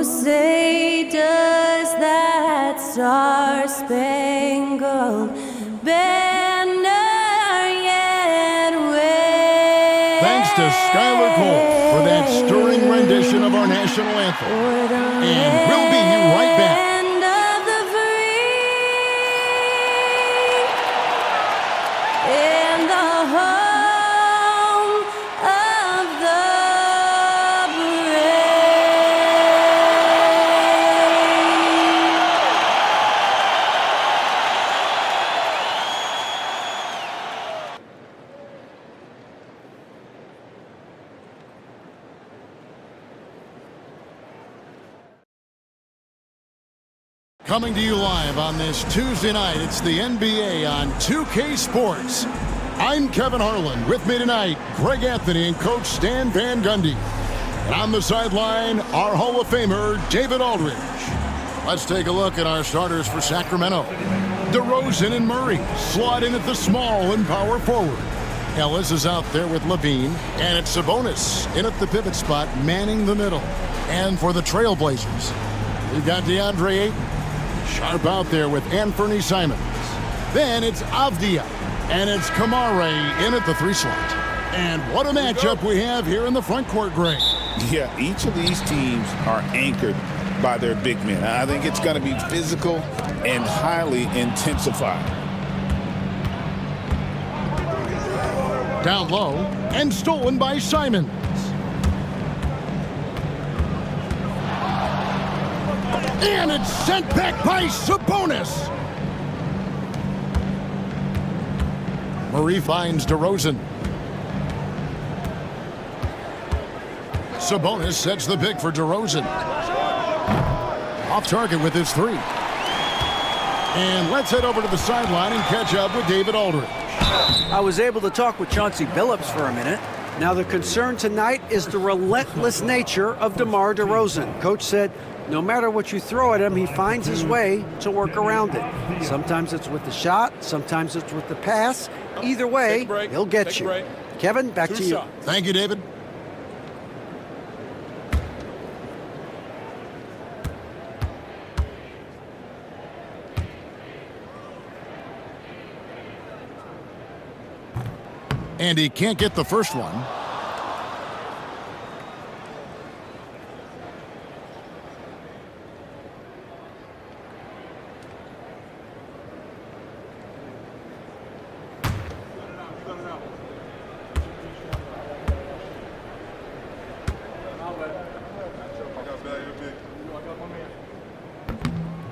say does that star-spangled banner yet wave? Thanks to Skylar Cole for that stirring rendition of our national anthem. And we'll be right back. Coming to you live on this Tuesday night, it's the NBA on 2K Sports. I'm Kevin Harlan. With me tonight, Greg Anthony and Coach Stan Van Gundy. And on the sideline, our Hall of Famer, David Aldridge. Let's take a look at our starters for Sacramento. DeRozan and Murray slot in at the small and power forward. Ellis is out there with Levine, and it's Sabonis in at the pivot spot, manning the middle. And for the Trailblazers, we've got DeAndre Ayton. Sharp out there with Anthony Simons. Then it's Avdia. And it's Kamare in at the 3 slot. And what a matchup we have here in the front court, Greg. Yeah, each of these teams are anchored by their big men. I think it's going to be physical and highly intensified. Down low and stolen by Simons. And it's sent back by Sabonis. Murray finds DeRozan. Sabonis sets the pick for DeRozan. Off target with his 3. And let's head over to the sideline and catch up with David Aldridge. I was able to talk with Chauncey Billups for a minute. Now the concern tonight is the relentless nature of DeMar DeRozan. Coach said, no matter what you throw at him, he finds his way to work around it. Sometimes it's with the shot, sometimes it's with the pass. Either way, he'll get you. Kevin, back to you. Thank you, David. And he can't get the first one.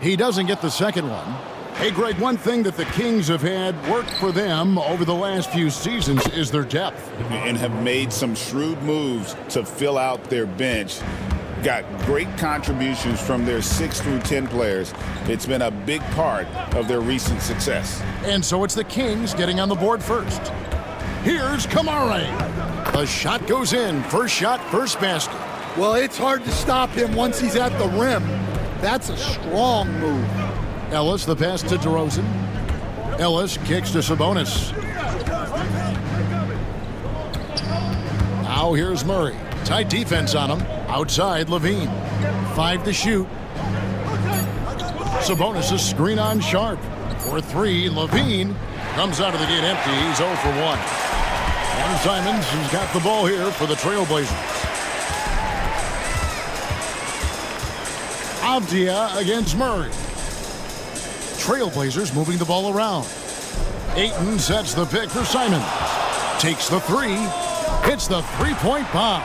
He doesn't get the second one. Hey, Greg, one thing that the Kings have had work for them over the last few seasons is their depth. And have made some shrewd moves to fill out their bench. Got great contributions from their 6 through 10 players. It's been a big part of their recent success. And so it's the Kings getting on the board first. Here's Kamare. The shot goes in. First shot, first basket. Well, it's hard to stop him once he's at the rim. That's a strong move. Ellis, the pass to DeRozan. Ellis kicks to Sabonis. Now here's Murray. Tight defense on him. Outside, Levine. 5 to shoot. Sabonis a screen on Sharp. For 3, Levine comes out of the gate empty. He's 0 for 1. And Simons has got the ball here for the Trailblazers. Avdia against Murray. Trailblazers moving the ball around. Ayton sets the pick for Simons. Takes the 3. Hits the 3-point bomb.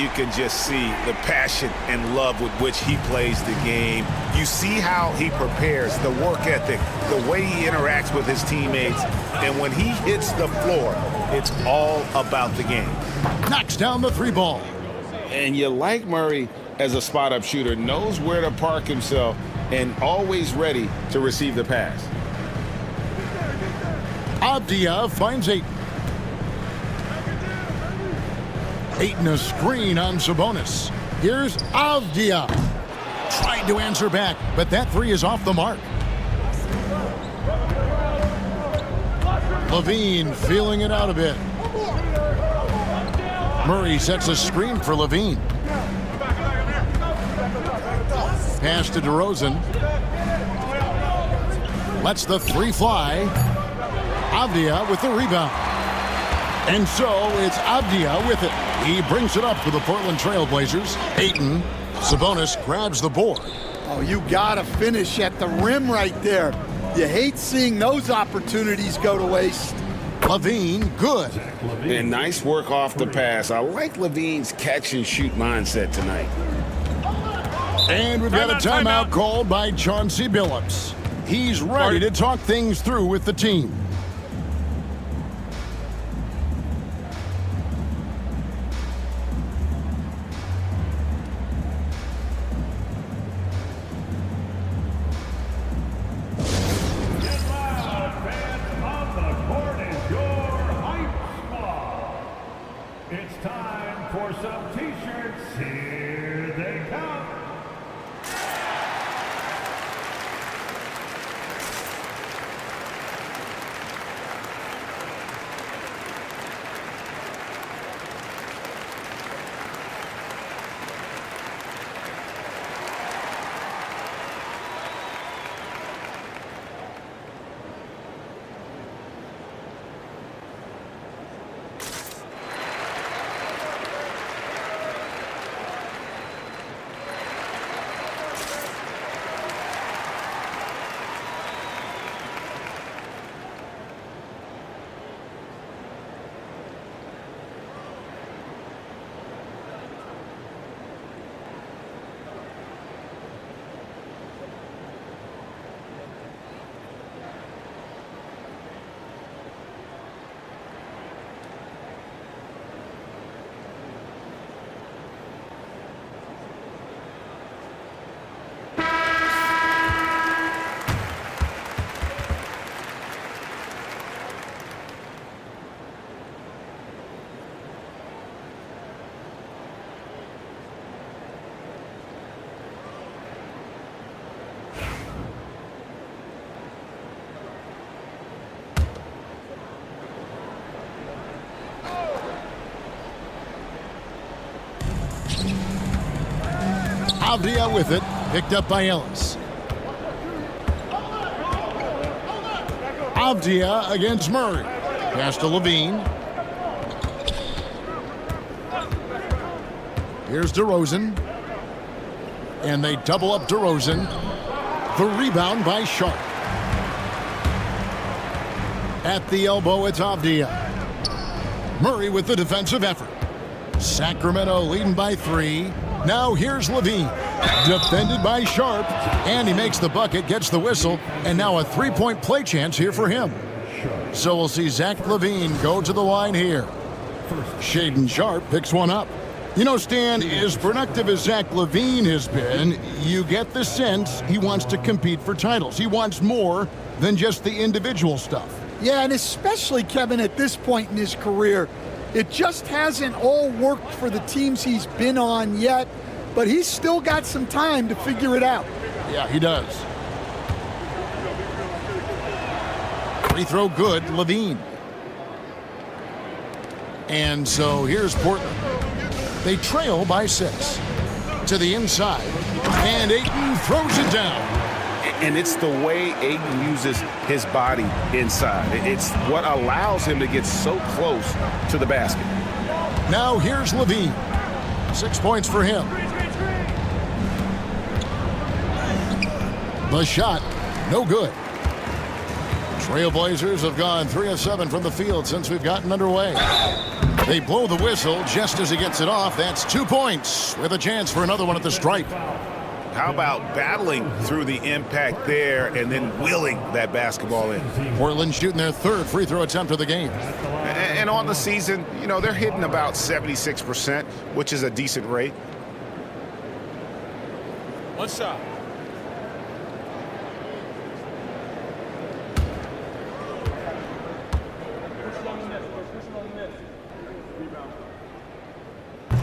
You can just see the passion and love with which he plays the game. You see how he prepares, the work ethic, the way he interacts with his teammates. And when he hits the floor, it's all about the game. Knocks down the 3 ball. And you like Murray as a spot-up shooter, knows where to park himself, and always ready to receive the pass. Avdia finds Ayton. Ayton a screen on Sabonis. Here's Avdia. Tried to answer back, but that 3 is off the mark. Levine feeling it out a bit. Murray sets a screen for Levine. Pass to DeRozan. Lets the three fly. Avdia with the rebound. And so it's Avdia with it. He brings it up for the Portland Trailblazers. Ayton. Sabonis grabs the board. Oh, you gotta finish at the rim right there. You hate seeing those opportunities go to waste. Levine, good. And nice work off the pass. I like Levine's catch-and-shoot mindset tonight. And we've got a timeout called by Chauncey Billups. He's ready to talk things through with the team. It's time for some t-shirts. Here they come. Avdia with it, picked up by Ellis. Avdia against Murray. Pass to Levine. Here's DeRozan. And they double up DeRozan. The rebound by Sharp. At the elbow, it's Avdia. Murray with the defensive effort. Sacramento leading by 3. Now here's Levine. Defended by Sharp. And he makes the bucket, gets the whistle. And now a three-point play chance here for him. So we'll see Zach Levine go to the line here. Shaedon Sharp picks one up. You know, Stan, as productive as Zach Levine has been, you get the sense he wants to compete for titles. He wants more than just the individual stuff. Yeah, and especially, Kevin, at this point in his career, it just hasn't all worked for the teams he's been on yet, but he's still got some time to figure it out. Yeah, he does. Free throw good, Levine. And so here's Portland. They trail by 6. To the inside, and Ayton throws it down. And it's the way Ayton uses his body inside. It's what allows him to get so close to the basket. Now here's Levine. 6 points for him. The shot, no good. Trailblazers have gone 3 of 7 from the field since we've gotten underway. They blow the whistle just as he gets it off. That's 2 points with a chance for another one at the stripe. How about battling through the impact there and then willing that basketball in? Portland shooting their 3rd free throw attempt of the game. And on the season, you know, they're hitting about 76%, which is a decent rate. One shot.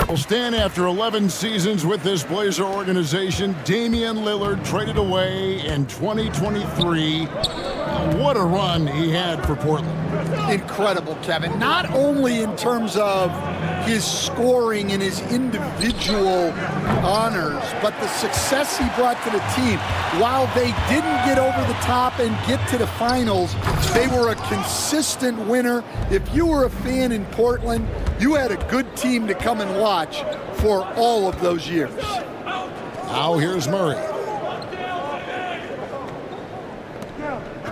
Will stand after 11 seasons with this Blazer organization. Damian Lillard traded away in 2023. What a run he had for Portland. Incredible, Kevin. Not only in terms of his scoring and his individual honors, but the success he brought to the team. While they didn't get over the top and get to the finals, they were a consistent winner. If you were a fan in Portland, you had a good team to come and watch for all of those years. Now here's Murray.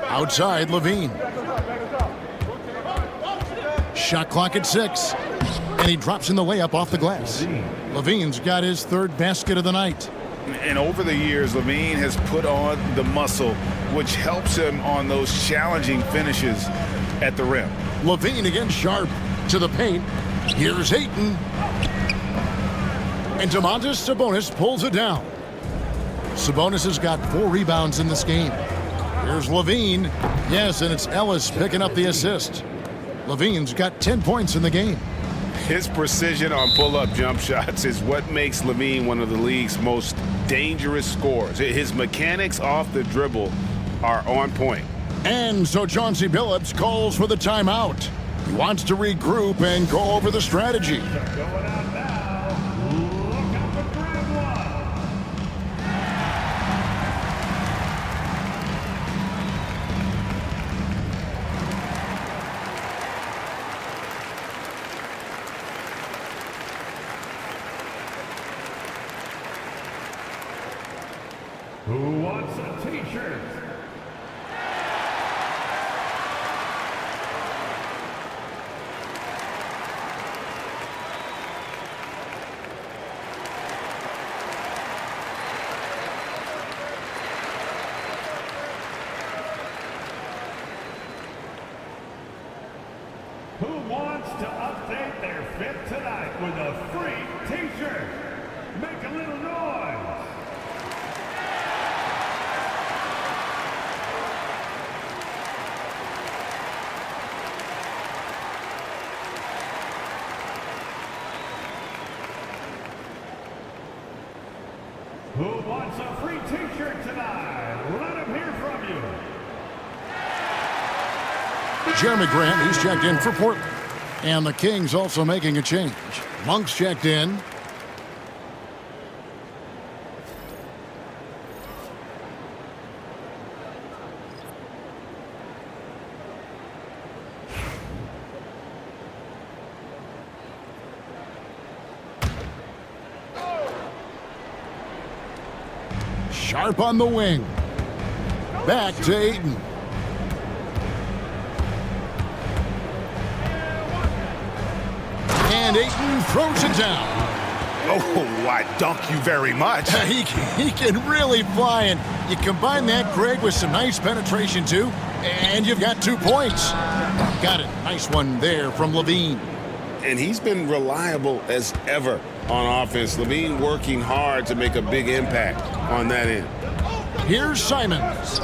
Outside, Levine. Shot clock at 6. And he drops in the layup off the glass. Levine's got his third basket of the night. And over the years, Levine has put on the muscle, which helps him on those challenging finishes at the rim. Levine against Sharp to the paint. Here's Ayton. And Domantas Sabonis pulls it down. Sabonis has got 4 rebounds in this game. Here's Levine. Yes, and it's Ellis picking up the assist. Levine's got 10 points in the game. His precision on pull-up jump shots is what makes Levine one of the league's most dangerous scorers. His mechanics off the dribble are on point. And so Chauncey Billups calls for the timeout. He wants to regroup and go over the strategy. Going out now. Look out for grab one. Who wants a t-shirt? Who wants to update their fit tonight with a free t-shirt? Make a little noise. Who wants a free t-shirt tonight? Let them hear from you. Jeremy Grant, he's checked in for Portland. And the Kings also making a change. Monk's checked in. Sharp on the wing. Back to Ayton. And Ayton throws it down. Oh, I dunk you very much. He can really fly, and you combine that, Greg, with some nice penetration, too, and you've got 2 points. Got it. Nice one there from Levine. And he's been reliable as ever on offense. Levine working hard to make a big impact on that end. Here's Simons.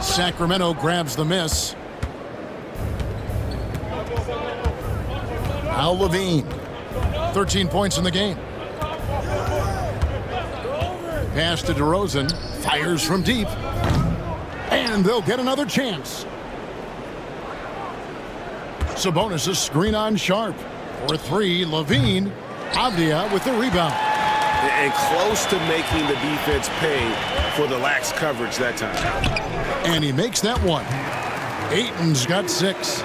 Sacramento grabs the miss. Now Levine. 13 points in the game. Pass to DeRozan. Fires from deep. And they'll get another chance. Sabonis' screen on Sharp. For 3, Levine. Avdia with the rebound. And close to making the defense pay for the lax coverage that time. And he makes that one. Ayton's got 6.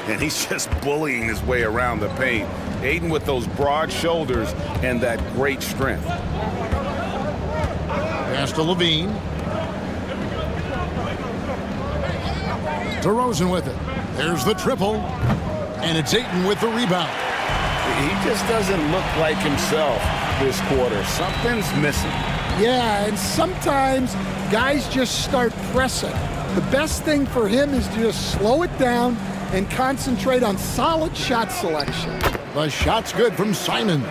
And he's just bullying his way around the paint. Ayton with those broad shoulders and that great strength. Pass to Levine. DeRozan with it. There's the triple. And it's Ayton with the rebound. He just doesn't look like himself this quarter. Something's missing. Yeah, and sometimes guys just start pressing. The best thing for him is to just slow it down and concentrate on solid shot selection. The shot's good from Simons.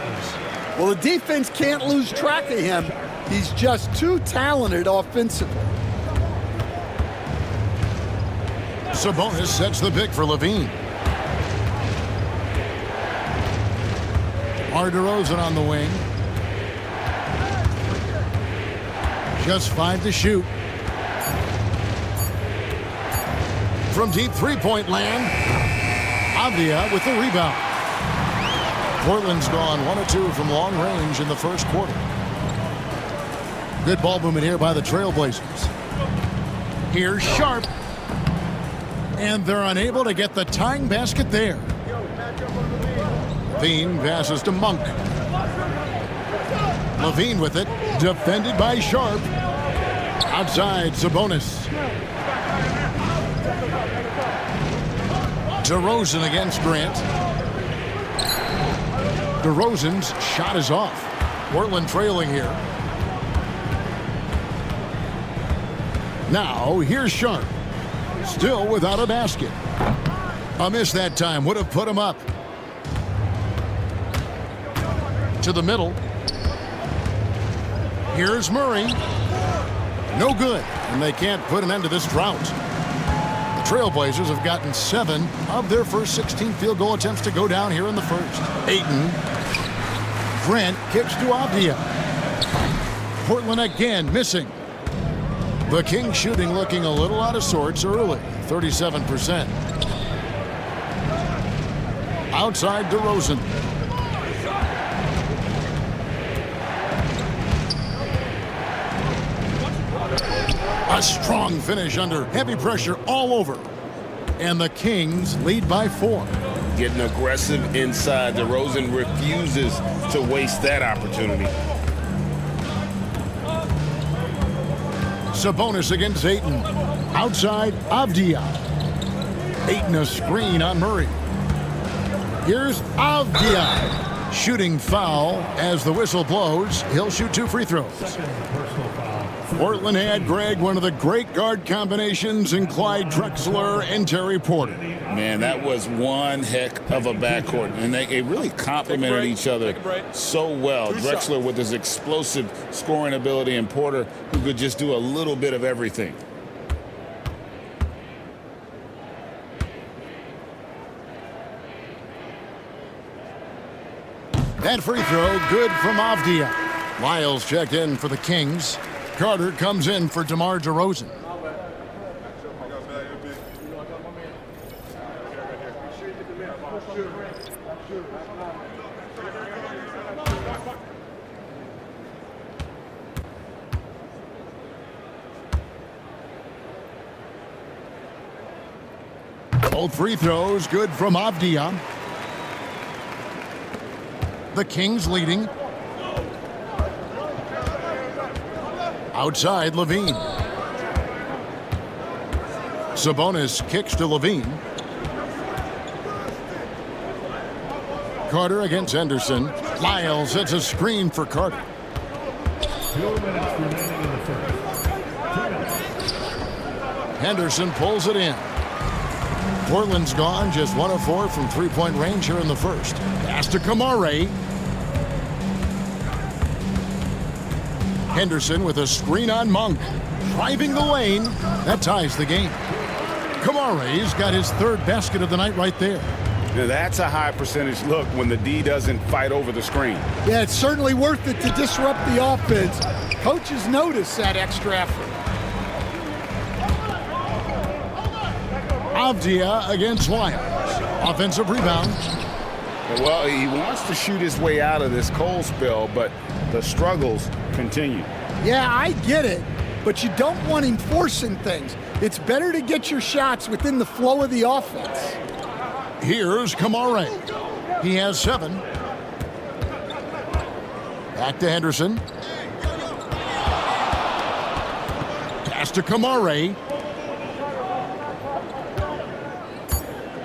Well, the defense can't lose track of him. He's just too talented offensively. Sabonis sets the pick for Levine. DeRozan on the wing. Just 5 to shoot. From deep three-point land, Avdia with the rebound. Portland's gone 1 of 2 from long range in the first quarter. Good ball movement here by the Trailblazers. Here's Sharp. And they're unable to get the tying basket there. Levine passes to Monk. Levine with it. Defended by Sharp. Outside, Sabonis. DeRozan against Grant. DeRozan's shot is off. Portland trailing here. Now, here's Sharp. Still without a basket. A miss that time would have put him up. To the middle. Here's Murray. No good, and they can't put an end to this drought. The Trailblazers have gotten 7 of their first 16 field goal attempts to go down here in the first. Ayton. Grant kicks to Avdia. Portland again missing. The Kings shooting looking a little out of sorts early, 37%. Outside DeRozan. A strong finish under heavy pressure all over. And the Kings lead by 4. Getting aggressive inside. DeRozan refuses to waste that opportunity. Sabonis against Ayton. Outside, Avdia. Ayton a screen on Murray. Here's Avdia. Shooting foul as the whistle blows. He'll shoot 2 free throws. Portland had, Greg, one of the great guard combinations in Clyde Drexler and Terry Porter. Man, that was one heck of a backcourt, and they really complemented each other so well. Drexler with his explosive scoring ability, and Porter who could just do a little bit of everything. That free throw good from Avdia. Lyles checked in for the Kings. Carter comes in for DeMar DeRozan. Both free throws good from Avdia. The Kings leading. Outside, Levine. Sabonis kicks to Levine. Carter against Henderson. Lyles sets a screen for Carter. 2 minutes remaining in the first. 2 minutes. Henderson pulls it in. Portland's gone just 1 of 4 from three-point range here in the first. Pass to Kamare. Henderson with a screen on Monk. Driving the lane. That ties the game. Kamare's got his 3rd basket of the night right there. Now that's a high percentage look when the D doesn't fight over the screen. Yeah, it's certainly worth it to disrupt the offense. Coaches notice that extra effort. Avdia against Lyles. Offensive rebound. Well, he wants to shoot his way out of this cold spell, but the struggles continue. Yeah, I get it, but you don't want him forcing things. It's better to get your shots within the flow of the offense. Here's Kamare. He has 7. Back to Henderson. Pass to Kamare.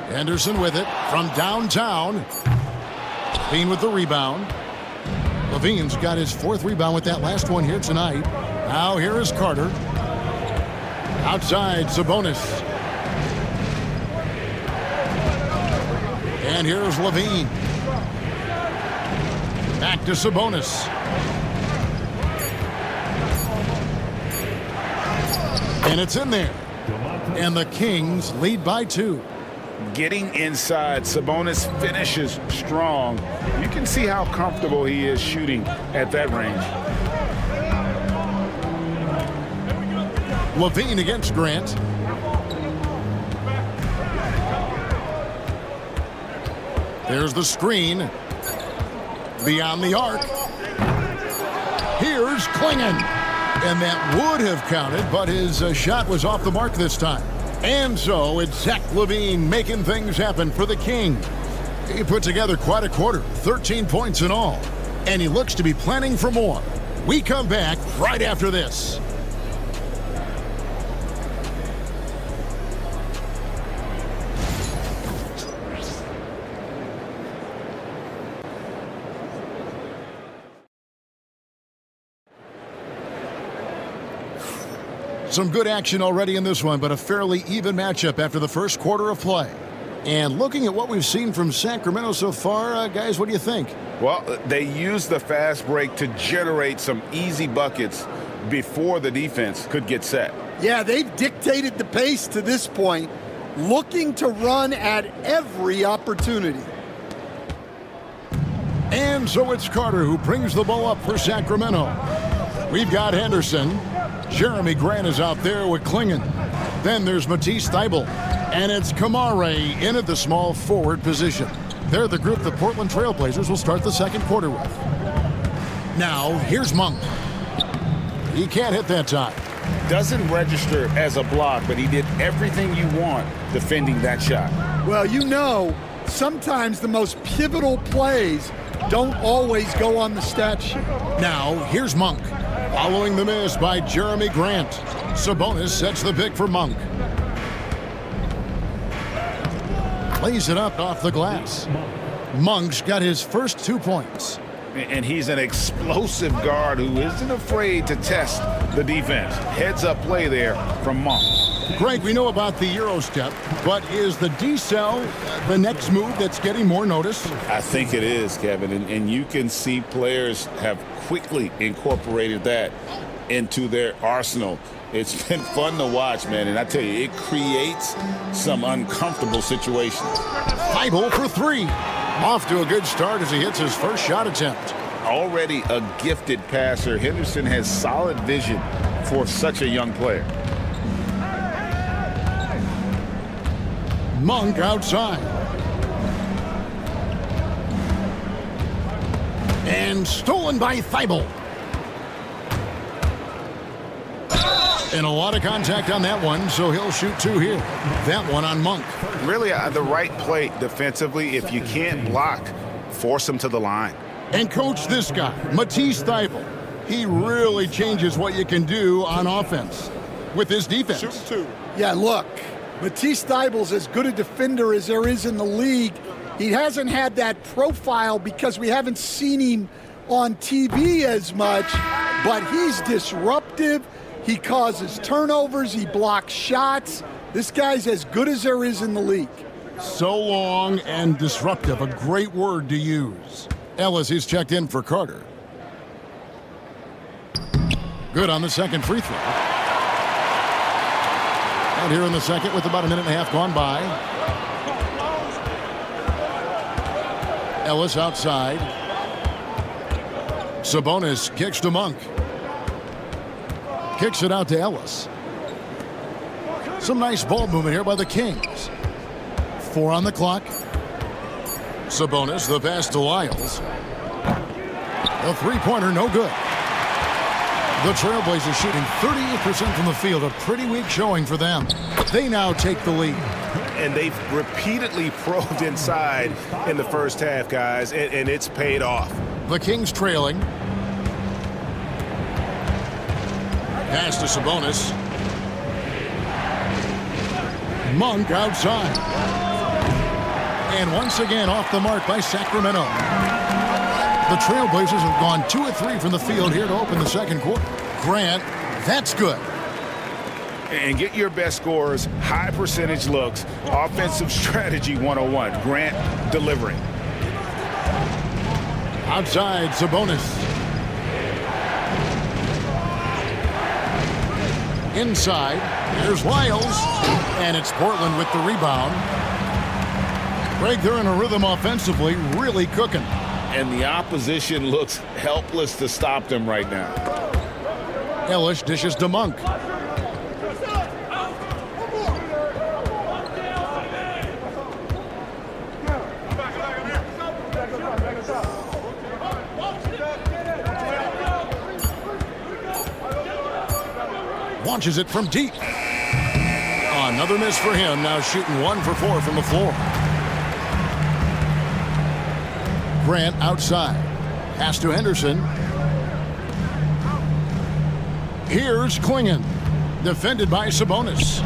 Henderson with it from downtown. Levine with the rebound. Levine's got his 4th rebound with that last one here tonight. Now here is Carter. Outside, Sabonis. And here's Levine. Back to Sabonis. And it's in there. And the Kings lead by 2. Getting inside, Sabonis finishes strong. You can see how comfortable he is shooting at that range. Levine against Grant. There's the screen. Beyond the arc. Here's Klingon. And that would have counted, but his shot was off the mark this time. And so it's Zach LaVine making things happen for the King. He put together quite a quarter, 13 points in all. And he looks to be planning for more. We come back right after this. Some good action already in this one, but a fairly even matchup after the first quarter of play. And looking at what we've seen from Sacramento so far, guys, what do you think? Well, they used the fast break to generate some easy buckets before the defense could get set. Yeah, they've dictated the pace to this point, looking to run at every opportunity. And so it's Carter who brings the ball up for Sacramento. We've got Henderson. Jeremy Grant is out there with Klingon. Then there's Matisse Thybulle. And it's Kamare in at the small forward position. They're the group the Portland Trail Blazers will start the second quarter with. Now, here's Monk. He can't hit that time. Doesn't register as a block, but he did everything you want defending that shot. Well, you know, sometimes the most pivotal plays don't always go on the stat sheet. Now, here's Monk. Following the miss by Jeremy Grant. Sabonis sets the pick for Monk. Lays it up off the glass. Monk's got his first 2 points. And he's an explosive guard who isn't afraid to test the defense. Heads up play there from Monk. Greg, we know about the Euro step, but is the D-cell the next move that's getting more notice? I think it is, Kevin, and you can see players have quickly incorporated that into their arsenal. It's been fun to watch, man, and I tell you, it creates some uncomfortable situations. Thybulle for three. Off to a good start as he hits his first shot attempt. Already a gifted passer, Henderson has solid vision for such a young player. Monk outside. And stolen by Thybulle. And a lot of contact on that one, so he'll shoot two here. That one on Monk. Really the right play defensively. If you can't block, force him to the line. And coach this guy, Matisse Thybulle. He really changes what you can do on offense with his defense. Shoot two. Yeah, look, Matisse Thybulle's as good a defender as there is in the league. He hasn't had that profile because we haven't seen him on TV as much, but he's disruptive. He causes turnovers. He blocks shots. This guy's as good as there is in the league. So long and disruptive, a great word to use. Ellis is checked in for Carter. Good on the second free throw. And here in the second with about a minute and a half gone by. Ellis outside. Sabonis kicks to Monk. Kicks it out to Ellis. Some nice ball movement here by the Kings. 4 on the clock. Sabonis, the pass to Lyles. A three-pointer, no good. The Trailblazers shooting 38% from the field, a pretty weak showing for them. They now take the lead. And they've repeatedly probed inside in the first half, guys, and it's paid off. The Kings trailing. Pass to Sabonis. Monk outside. And once again off the mark by Sacramento. The Trailblazers have gone 2 of 3 from the field here to open the second quarter. Grant, that's good. And get your best scorers, high percentage looks, offensive strategy 101. Grant delivering. Outside, Sabonis. Inside, here's Lyles. And it's Portland with the rebound. Greg, they're in a rhythm offensively, really cooking. And the opposition looks helpless to stop them right now. Ellis dishes to Monk. Launches it from deep. Another miss for him. Now shooting 1 for 4 from the floor. Grant outside. Pass to Henderson. Here's Klingon. Defended by Sabonis.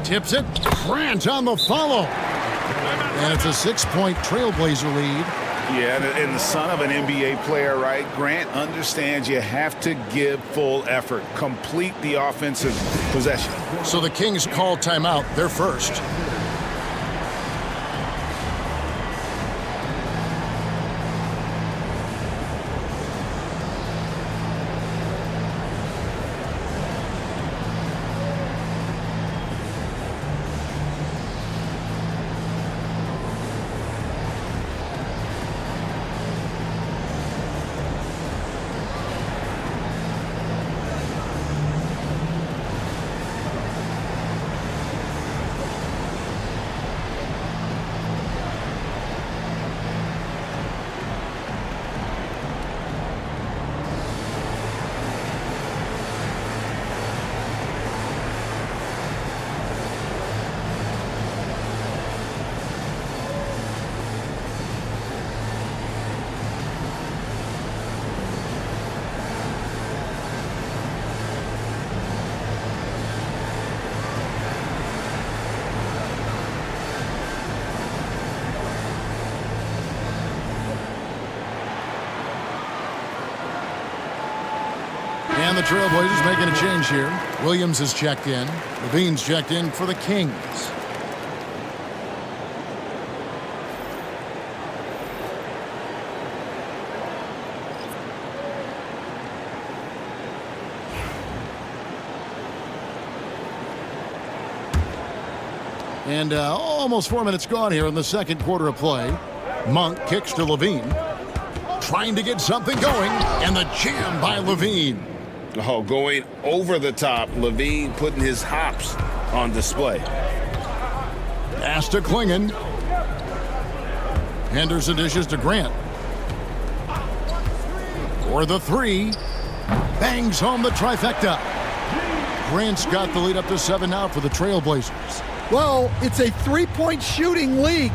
Tips it. Grant on the follow. And it's a 6-point Trailblazer lead. Yeah, and the son of an NBA player, right? Grant understands you have to give full effort. Complete the offensive possession. So the Kings call timeout. They're first. And the Trailblazers making a change here. Williams is checked in. Levine's checked in for the Kings. And almost 4 minutes gone here in the second quarter of play. Monk kicks to Levine. Trying to get something going. And the jam by Levine. Oh, going over the top. Levine putting his hops on display. Pass to Klingon. Henderson dishes to Grant. For the 3. Bangs home the trifecta. Grant's got the lead up to 7 now for the Trailblazers. Well, it's a three-point shooting league.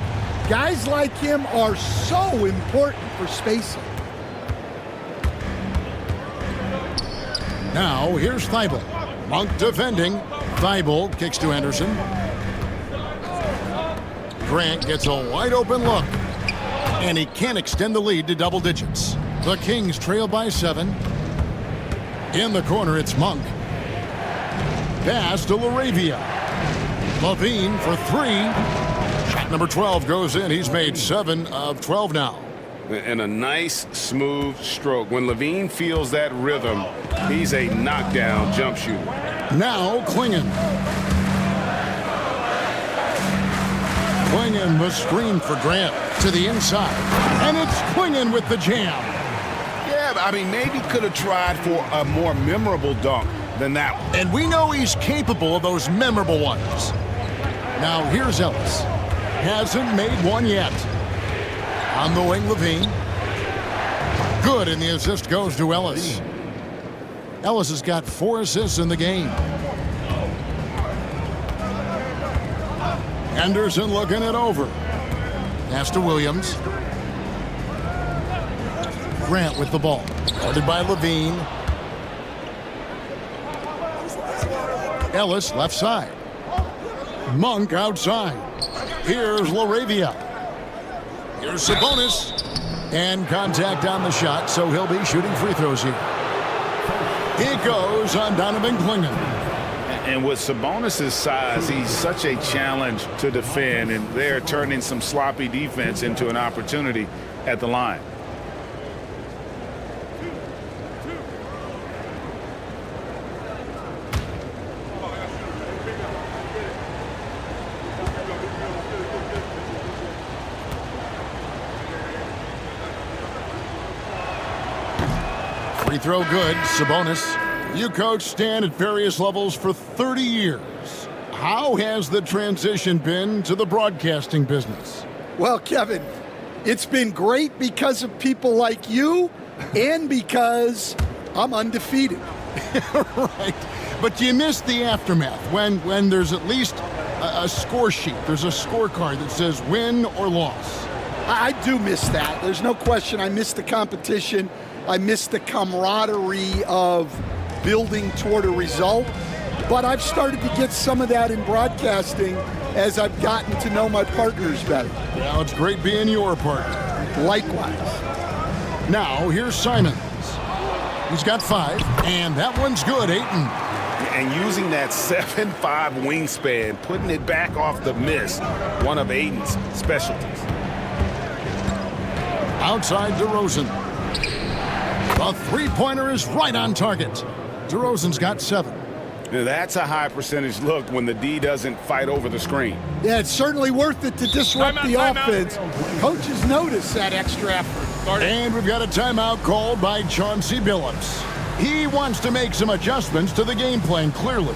Guys like him are so important for spacing. Now, here's Thibault. Monk defending. Thibault kicks to Henderson. Grant gets a wide-open look. And he can't extend the lead to double digits. The Kings trail by 7. In the corner, it's Monk. Pass to Laravia. Levine for 3. Shot number 12 goes in. He's made 7 of 12 now. And a nice, smooth stroke. When Levine feels that rhythm, he's a knockdown jump shooter. Now Klingon. Klingon the screen for Grant to the inside. And it's Klingon with the jam. Yeah, I mean, maybe could have tried for a more memorable dunk than that one. And we know he's capable of those memorable ones. Now here's Ellis. Hasn't made one yet. On the wing, Levine. Good, and the assist goes to Ellis. Ellis has got 4 assists in the game. Henderson looking it over. Pass to Williams. Grant with the ball. Guarded by Levine. Ellis left side. Monk outside. Here's Laravia. Here's Sabonis. And contact on the shot, so he'll be shooting free throws here. He goes on Donovan Klingon. And with Sabonis' size, he's such a challenge to defend, and they're turning some sloppy defense into an opportunity at the line. Free throw good. Sabonis. You coached Stan at various levels for 30 years. How has the transition been to the broadcasting business? Well, Kevin, it's been great because of people like you and because I'm undefeated. Right. But you miss the aftermath when there's at least a score sheet. There's a scorecard that says win or loss. I do miss that. There's no question. I miss the competition. I miss the camaraderie of building toward a result. But I've started to get some of that in broadcasting as I've gotten to know my partners better. Well, it's great being your partner. Likewise. Now, here's Simons. He's got 5, and that one's good, Ayton. And using that 7'5" wingspan, putting it back off the miss, one of Ayton's specialties. Outside DeRozan. The three-pointer is right on target. DeRozan's got 7. Now, that's a high percentage look when the D doesn't fight over the screen. Yeah, it's certainly worth it to disrupt the offense. Coaches notice that extra effort. And we've got a timeout called by Chauncey Billups. He wants to make some adjustments to the game plan, clearly.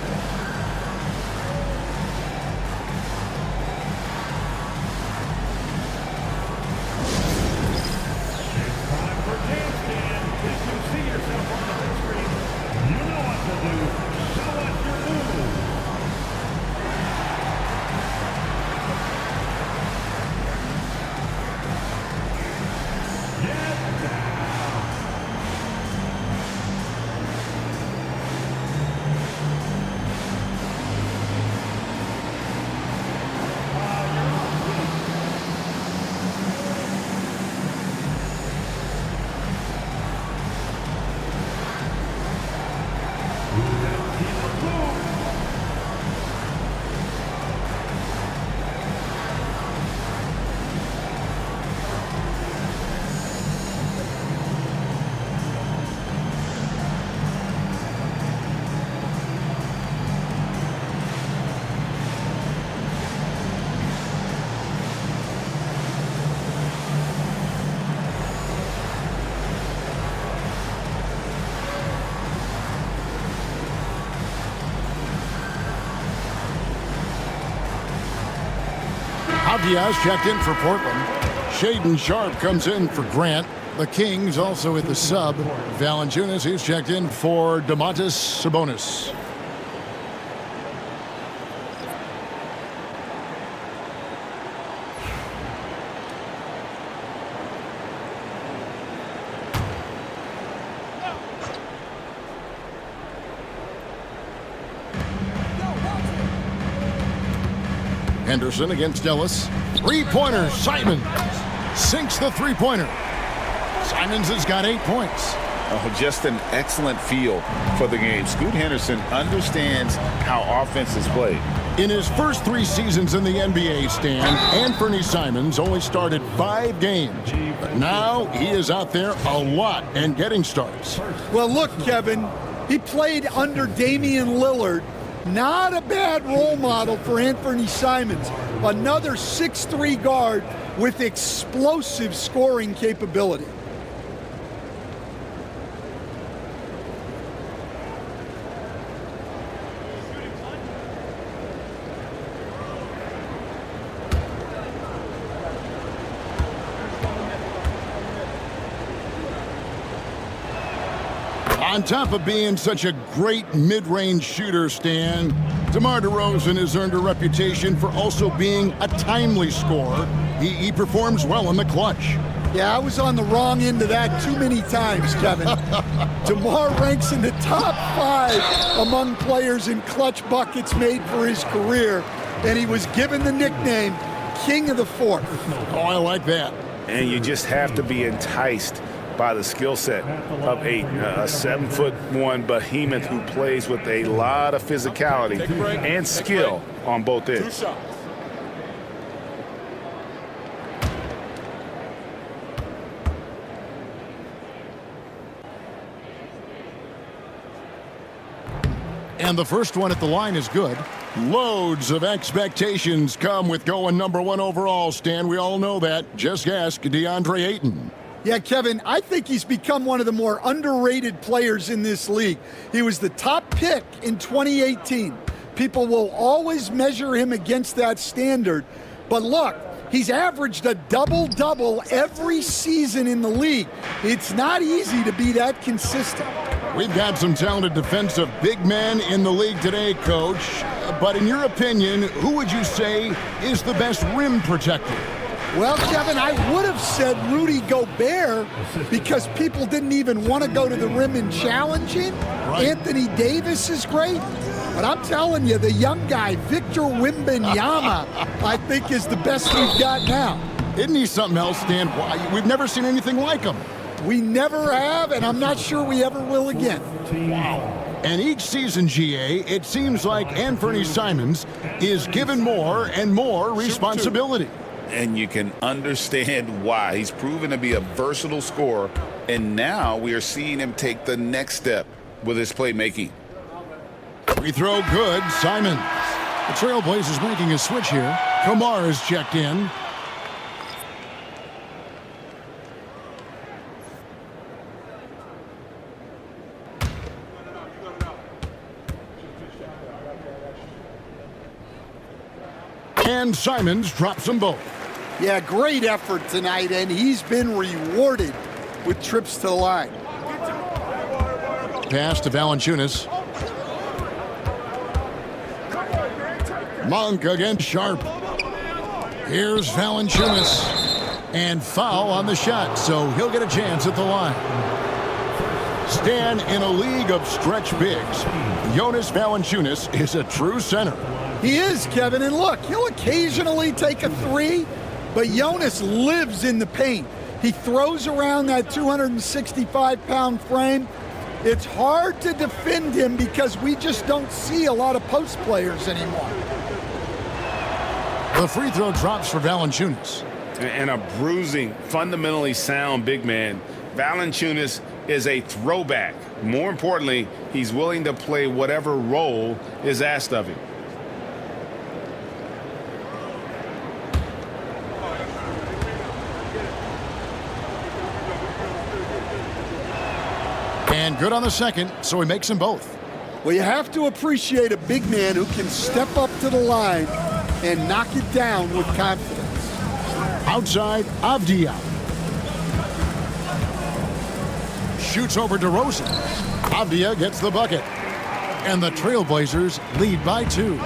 Diaz checked in for Portland. Shaden Sharp comes in for Grant. The Kings also with the sub. Valanciunas, he's checked in for Domantas Sabonis. Henderson against Ellis. Three-pointer, Simons. Sinks the three-pointer. Simons has got 8 points. Oh, just an excellent feel for the game. Scoot Henderson understands how offense is played. In his first 3 seasons in the NBA, Stan, Anthony Simons only started 5 games. But now he is out there a lot and getting starts. Well, look, Kevin, he played under Damian Lillard. Not a bad role model for Anthony Simons. Another 6'3" guard with explosive scoring capability. On top of being such a great mid-range shooter, Stan, DeMar DeRozan has earned a reputation for also being a timely scorer. He performs well in the clutch. Yeah, I was on the wrong end of that too many times, Kevin. DeMar ranks in the top 5 among players in clutch buckets made for his career, and he was given the nickname King of the Fourth. Oh, I like that. And you just have to be enticed by the skill set of Ayton, a 7'1" behemoth who plays with a lot of physicality and skill on both ends. And the first one at the line is good. Loads of expectations come with going #1 overall, Stan. We all know that. Just ask DeAndre Ayton. Yeah, Kevin, I think he's become one of the more underrated players in this league. He was the top pick in 2018. People will always measure him against that standard. But look, he's averaged a double-double every season in the league. It's not easy to be that consistent. We've got some talented defensive big men in the league today, Coach. But in your opinion, who would you say is the best rim protector? Well, Kevin, I would have said Rudy Gobert because people didn't even want to go to the rim and challenge him. Right. Anthony Davis is great. But I'm telling you, the young guy, Victor Wembanyama, I think is the best we've got now. Isn't he something else, Stan? We've never seen anything like him. We never have, and I'm not sure we ever will again. And each season, GA, it seems like Anthony Simons is given more and more responsibility. And you can understand why. He's proven to be a versatile scorer, and now we are seeing him take the next step with his playmaking. Free throw good, Simons. The Trailblazers making a switch here. Kamara is checked in. And Simons drops them both. Yeah, great effort tonight, and he's been rewarded with trips to the line. Pass to Valanciunas. Monk against Sharp. Here's Valanciunas. And foul on the shot, so he'll get a chance at the line. Stan, in a league of stretch bigs, Jonas Valanciunas is a true center. He is, Kevin, and look, he'll occasionally take a three, but Jonas lives in the paint. He throws around that 265-pound frame. It's hard to defend him because we just don't see a lot of post players anymore. The free throw drops for Valanciunas. And a bruising, fundamentally sound big man. Valanciunas is a throwback. More importantly, he's willing to play whatever role is asked of him. And good on the second, so he makes them both. Well, you have to appreciate a big man who can step up to the line and knock it down with confidence. Outside, Avdia. Shoots over DeRozan. Avdia gets the bucket. And the Trailblazers lead by 2.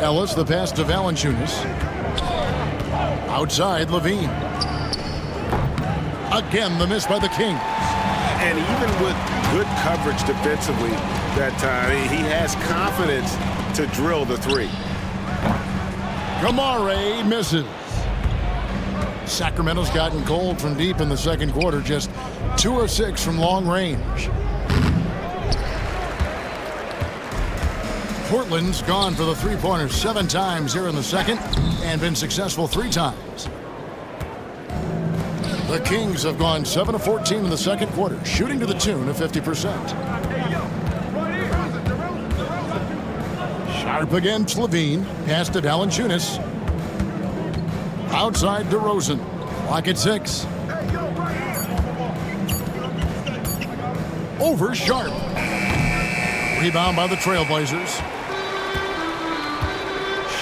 Ellis, the pass to Valanciunas. Outside, Levine. Again, the miss by the Kings. And even with good coverage defensively that time, he has confidence to drill the three. Gamare misses. Sacramento's gotten cold from deep in the second quarter, just 2 of 6 from long range. Portland's gone for the three-pointers 7 times here in the second and been successful 3 times. The Kings have gone 7 of 14 in the second quarter, shooting to the tune of 50%. Sharp against Levine. Pass to Valanciunas. Outside DeRozan. Clock at 6. Over Sharp. Rebound by the Trailblazers.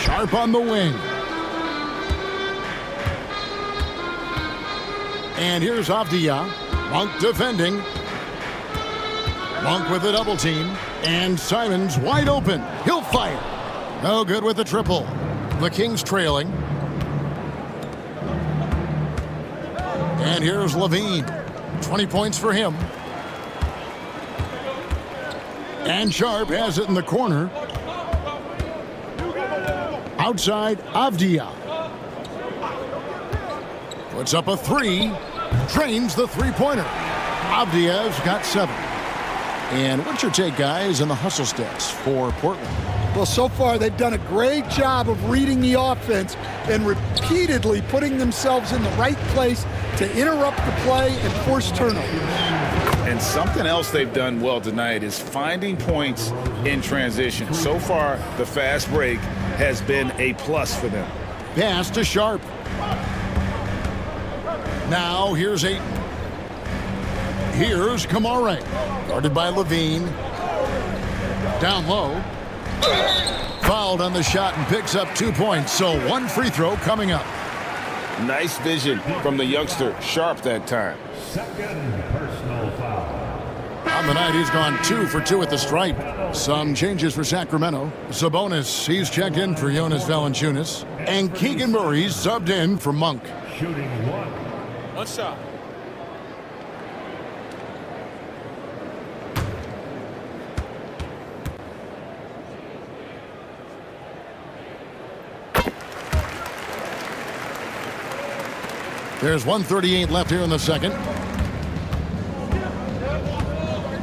Sharp on the wing. And here's Avdia. Monk defending. Monk with a double team. And Simons wide open. He'll fire. No good with the triple. The Kings trailing. And here's Levine. 20 points for him. And Sharp has it in the corner. Outside, Avdia. Puts up a 3. Drains the three-pointer. Avdia's got 7. And what's your take, guys, in the hustle stats for Portland? Well, so far they've done a great job of reading the offense and repeatedly putting themselves in the right place to interrupt the play and force turnovers. And something else they've done well tonight is finding points in transition. So far, the fast break has been a plus for them. Pass to Sharp. Now here's Kamare. Guarded by Levine. Down low. Fouled on the shot and picks up 2 points. So 1 free throw coming up. Nice vision from the youngster. Sharp that time. Second personal foul. On the night, he's gone 2 for 2 at the stripe. Some changes for Sacramento. Sabonis, he's checked in for Jonas Valanciunas. And Keegan Murray's subbed in for Monk. Shooting 1. One shot. There's 1:38 left here in the second.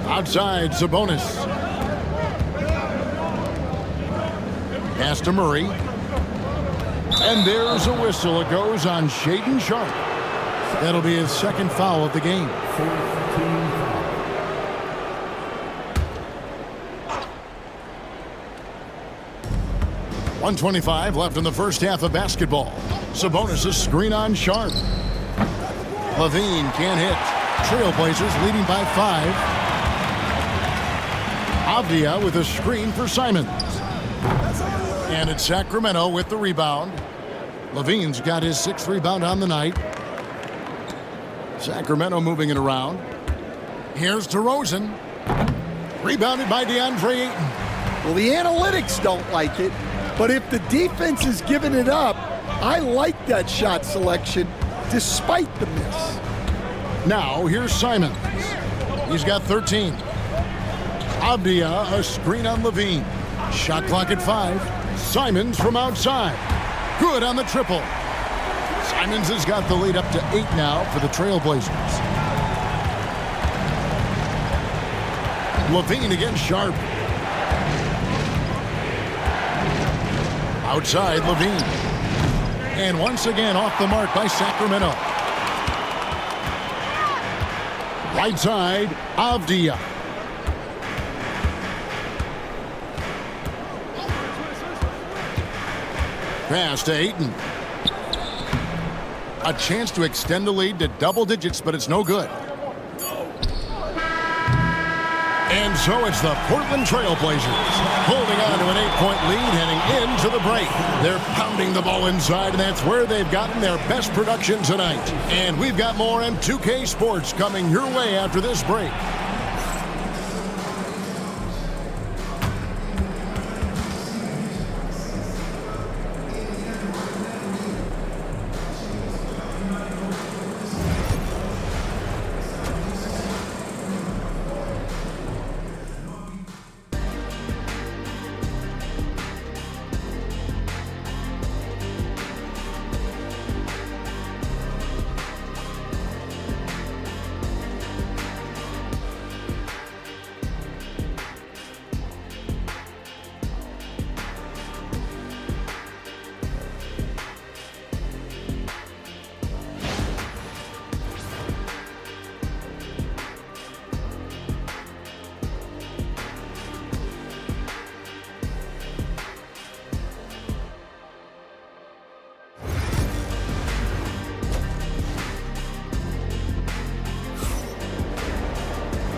Outside, Sabonis. Pass to Murray. And there's a whistle. It goes on Shaedon Sharpe. That'll be his second foul of the game. 1:25 left in the first half of basketball. Sabonis' screen on Sharpe. Levine can't hit. Trailblazers leading by 5. Avdia with a screen for Simons. And it's Sacramento with the rebound. Levine's got his 6th rebound on the night. Sacramento moving it around. Here's DeRozan. Rebounded by DeAndre Ayton. Well, the analytics don't like it, but if the defense is giving it up, I like that shot selection despite the miss. Now, here's Simons. He's got 13. Avdia, a screen on Levine. Shot clock at 5. Simons from outside. Good on the triple. Simons has got the lead up to 8 now for the Trailblazers. Levine against Sharpe. Outside, Levine. And once again off the mark by Sacramento. Right side, Avdia. Pass to Ayton. A chance to extend the lead to double digits, but it's no good. And so it's the Portland Trailblazers holding on to an 8-point lead heading into the break. They're pounding the ball inside, and that's where they've gotten their best production tonight. And we've got more on 2K Sports coming your way after this break.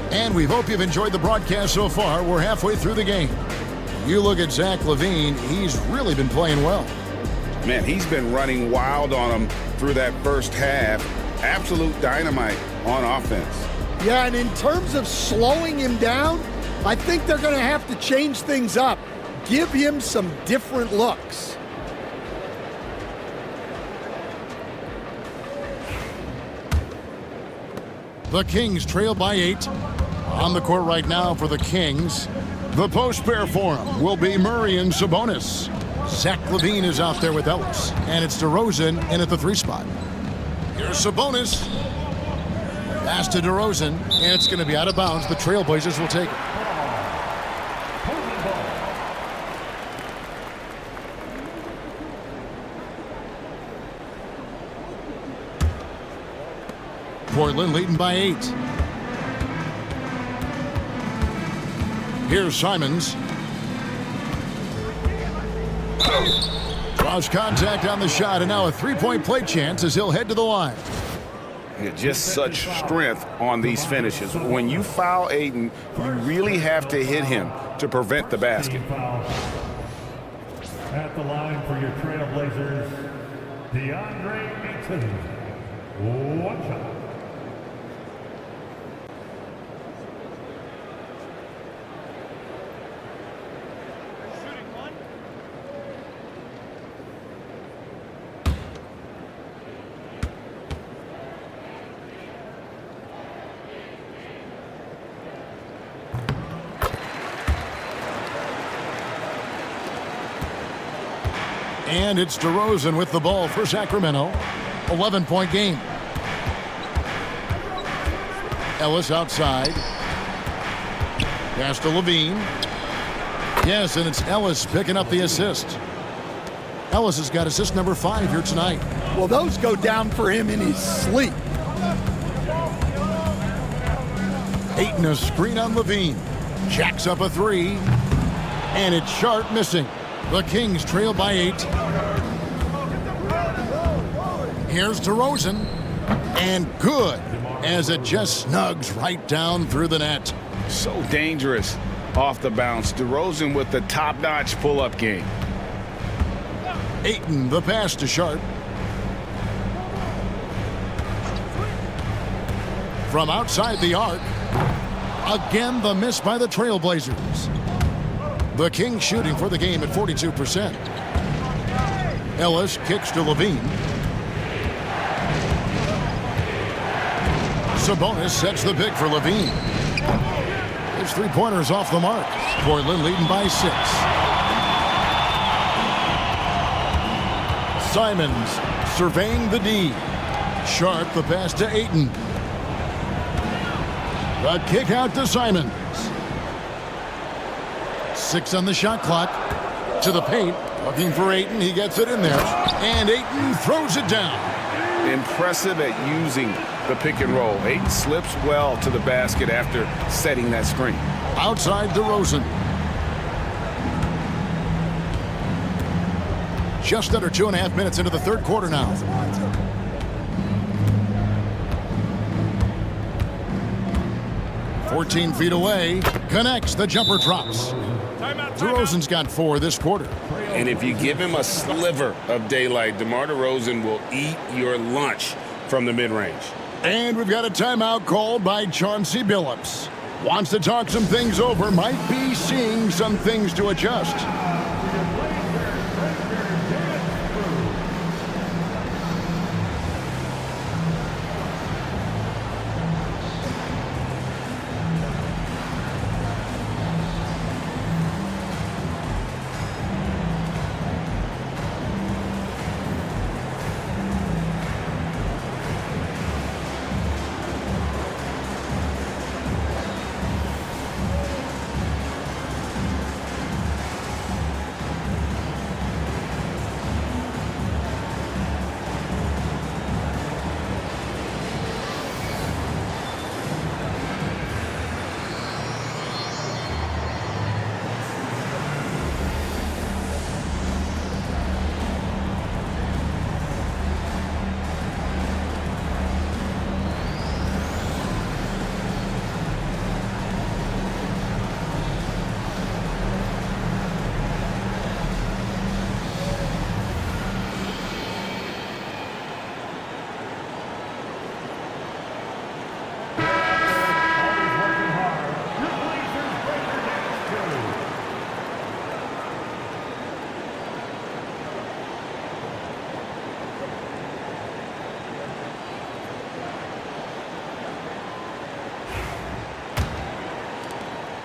And we hope you've enjoyed the broadcast so far. We're halfway through the game. You look at Zach LaVine, he's really been playing well. Man, he's been running wild on him through that first half. Absolute dynamite on offense. Yeah, and in terms of slowing him down, I think they're going to have to change things up. Give him some different looks. The Kings trail by 8. On the court right now for the Kings. The post pair for him will be Murray and Sabonis. Zach LaVine is out there with Ellis. And it's DeRozan in at the 3 spot. Here's Sabonis. Pass to DeRozan. And it's going to be out of bounds. The Trailblazers will take it. Portland leading by 8. Here's Simons. Draws contact on the shot, and now a 3-point play chance as he'll head to the line. Yeah, just such strength on these finishes. When you foul Ayton, you really have to hit him to prevent the basket. At the line for your Trailblazers, DeAndre Ayton. 2. Watch out. And it's DeRozan with the ball for Sacramento. 11-point game. Ellis outside. Pass to Levine. Yes, and it's Ellis picking up the assist. Ellis has got assist number 5 here tonight. Well, those go down for him in his sleep. Ayton a screen on Levine. Jacks up a 3. And it's Sharp missing. The Kings trail by 8. Here's DeRozan. And good, as it just snugs right down through the net. So dangerous off the bounce. DeRozan with the top-notch pull-up game. Ayton, the pass to Sharp. From outside the arc. Again, the miss by the Trailblazers. The Kings shooting for the game at 42%. Ellis kicks to Levine. Sabonis sets the pick for Levine. His three-pointers off the mark. Portland leading by 6. Simons surveying the D. Sharp the pass to Ayton. The kick out to Simons. 6 on the shot clock. To the paint. Looking for Ayton. He gets it in there. And Ayton throws it down. Impressive at using the pick and roll. Ayton slips well to the basket after setting that screen. Outside DeRozan. Just under 2.5 minutes into the third quarter now. "14 feet away, connects, the jumper drops. DeRozan's got 4 this quarter. And if you give him a sliver of daylight, DeMar DeRozan will eat your lunch from the mid-range. And we've got a timeout called by Chauncey Billups. Wants to talk some things over, might be seeing some things to adjust.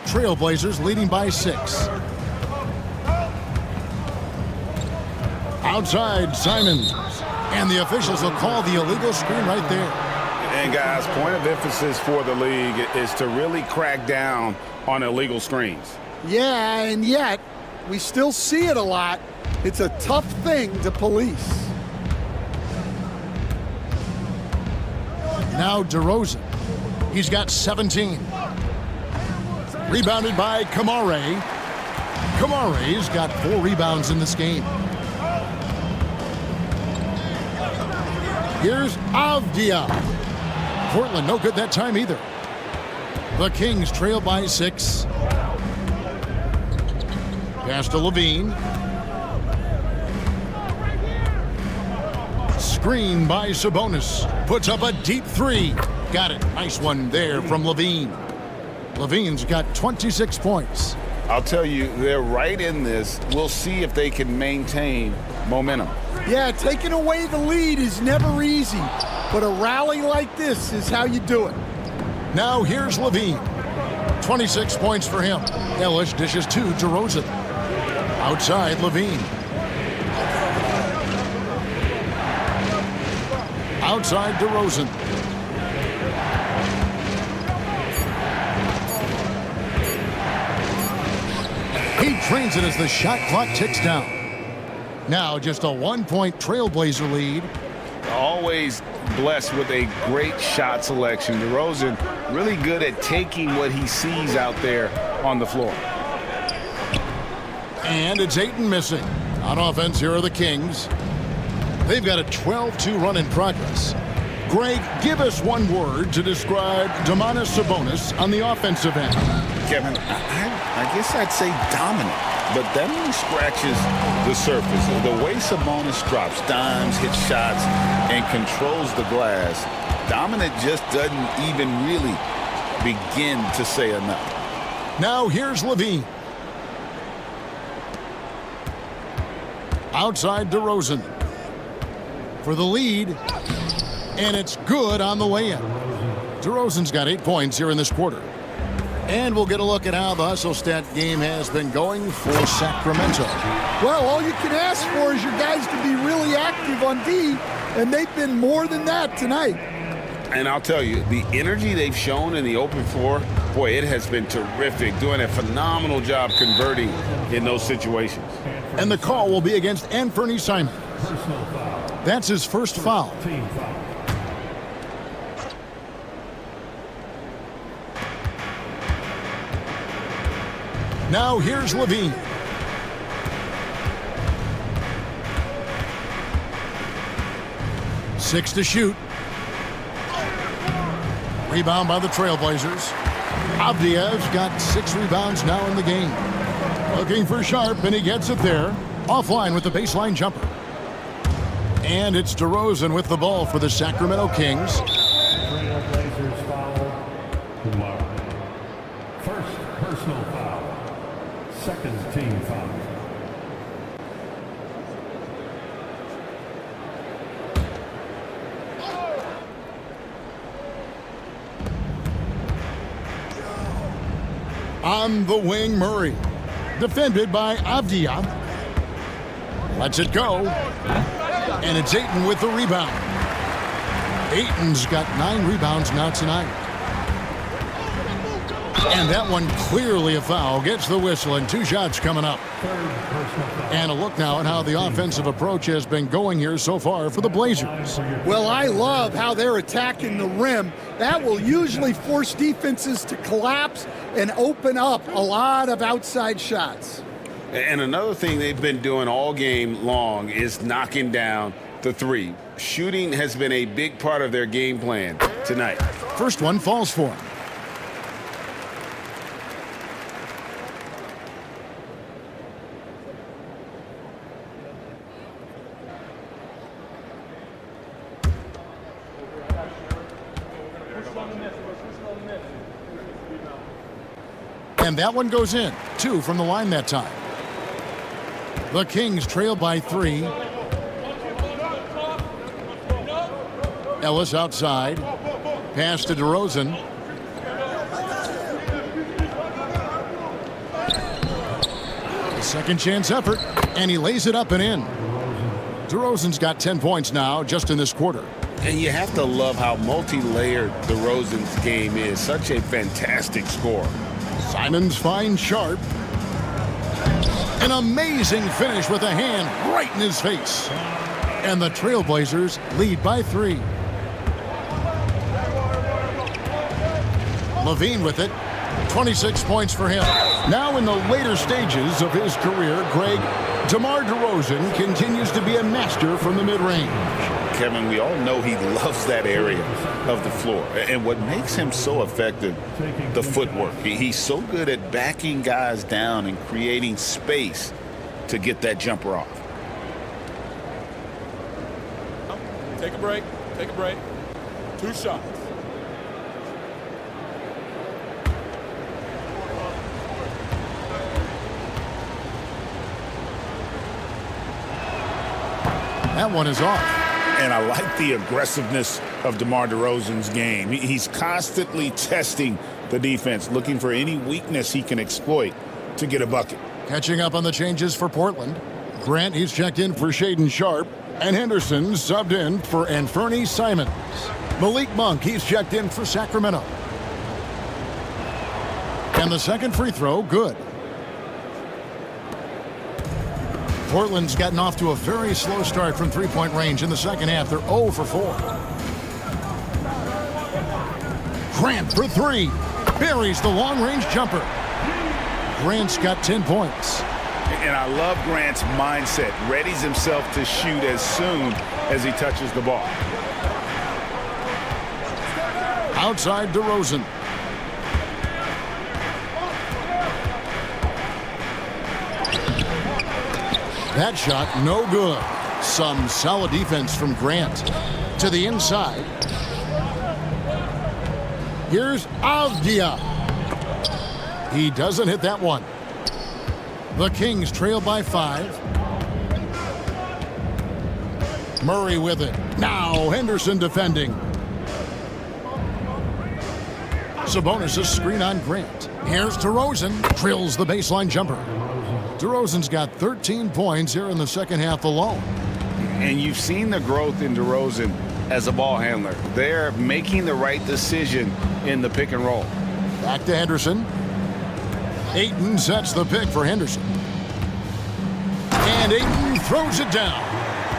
Trailblazers leading by 6. Outside, Simons. And the officials will call the illegal screen right there. And guys, point of emphasis for the league is to really crack down on illegal screens. Yeah, and yet we still see it a lot. It's a tough thing to police. Now DeRozan. He's got 17. Rebounded by Kamare. Kamare's got 4 rebounds in this game. Here's Avdia. Portland no good that time either. The Kings trail by 6. Pass to Levine. screen by Sabonis. Puts up a deep three. Got it. Nice one there from Levine. Levine's got 26 points. I'll tell you, they're right in this. We'll see if they can maintain momentum. Yeah, taking away the lead is never easy, but a rally like this is how you do it. Now here's Levine. 26 points for him. Ellis dishes to DeRozan. Outside Levine. Outside DeRozan. He trains it as the shot clock ticks down. Now just a 1-point Trailblazer lead. Always blessed with a great shot selection. DeRozan really good at taking what he sees out there on the floor. And it's Ayton missing. On offense, here are the Kings. They've got a 12-2 run in progress. Greg, give us one word to describe Domantas Sabonis on the offensive end. Kevin, I guess I'd say dominant, but that only scratches the surface. The way Sabonis drops dimes, hits shots, and controls the glass, dominant just doesn't even really begin to say enough. Now here's Levine. Outside DeRozan for the lead, and it's good on the way in. DeRozan's got 8 points here in this quarter. And we'll get a look at how the Hustle Stat game has been going for Sacramento. Well, all you can ask for is your guys to be really active on D, and they've been more than that tonight. And I'll tell you, the energy they've shown in the open floor, boy, it has been terrific, doing a phenomenal job converting in those situations. And the call will be against Anthony Simons. That's his first foul. Now here's Levine. Six to shoot. Rebound by the Trailblazers. Avdiev's got 6 rebounds now in the game. Looking for Sharp, and he gets it there. Offline with the baseline jumper. And it's DeRozan with the ball for the Sacramento Kings. Trailblazers foul. Kumar. First personal foul. Second team foul. On the wing, Murray. Defended by Avdia. Lets it go. And it's Ayton with the rebound. Ayton's got 9 rebounds now tonight. And that one clearly a foul. Gets the whistle, and 2 shots coming up. And a look now at how the offensive approach has been going here so far for the Blazers. Well, I love how they're attacking the rim. That will usually force defenses to collapse and open up a lot of outside shots. And another thing they've been doing all game long is knocking down the 3. Shooting has been a big part of their game plan tonight. First one falls for him. And that one goes in. 2 from the line that time. The Kings trail by 3. Ellis outside. Pass to DeRozan. Second chance effort, and he lays it up and in. DeRozan's got 10 points now just in this quarter. And you have to love how multi-layered DeRozan's game is. Such a fantastic scorer. Simons finds Sharp. An amazing finish with a hand right in his face. And the Trailblazers lead by 3. Levine with it. 26 points for him. Now in the later stages of his career, Greg, DeMar DeRozan continues to be a master from the mid-range. Kevin, we all know he loves that area of the floor. And what makes him so effective, the footwork. He's so good at backing guys down and creating space to get that jumper off. Take a break. Take a break. 2 shots. That one is off. And I like the aggressiveness of DeMar DeRozan's game. He's constantly testing the defense, looking for any weakness he can exploit to get a bucket. Catching up on the changes for Portland. Grant, he's checked in for Shaedon Sharpe. And Henderson subbed in for Anfernee Simons. Malik Monk, he's checked in for Sacramento. And the second free throw, good. Portland's gotten off to a very slow start from three-point range in the second half. They're 0 for 4. Grant for 3. Buries the long-range jumper. Grant's got 10 points. And I love Grant's mindset. Readies himself to shoot as soon as he touches the ball. Outside DeRozan. That shot, no good. Some solid defense from Grant. To the inside. Here's Avdia. He doesn't hit that one. The Kings trail by 5. Murray with it. Now Henderson defending. Sabonis' screen on Grant. Here's DeRozan. Drills the baseline jumper. DeRozan's got 13 points here in the second half alone. And you've seen the growth in DeRozan as a ball handler. They're making the right decision in the pick and roll. Back to Henderson. Ayton sets the pick for Henderson. And Ayton throws it down.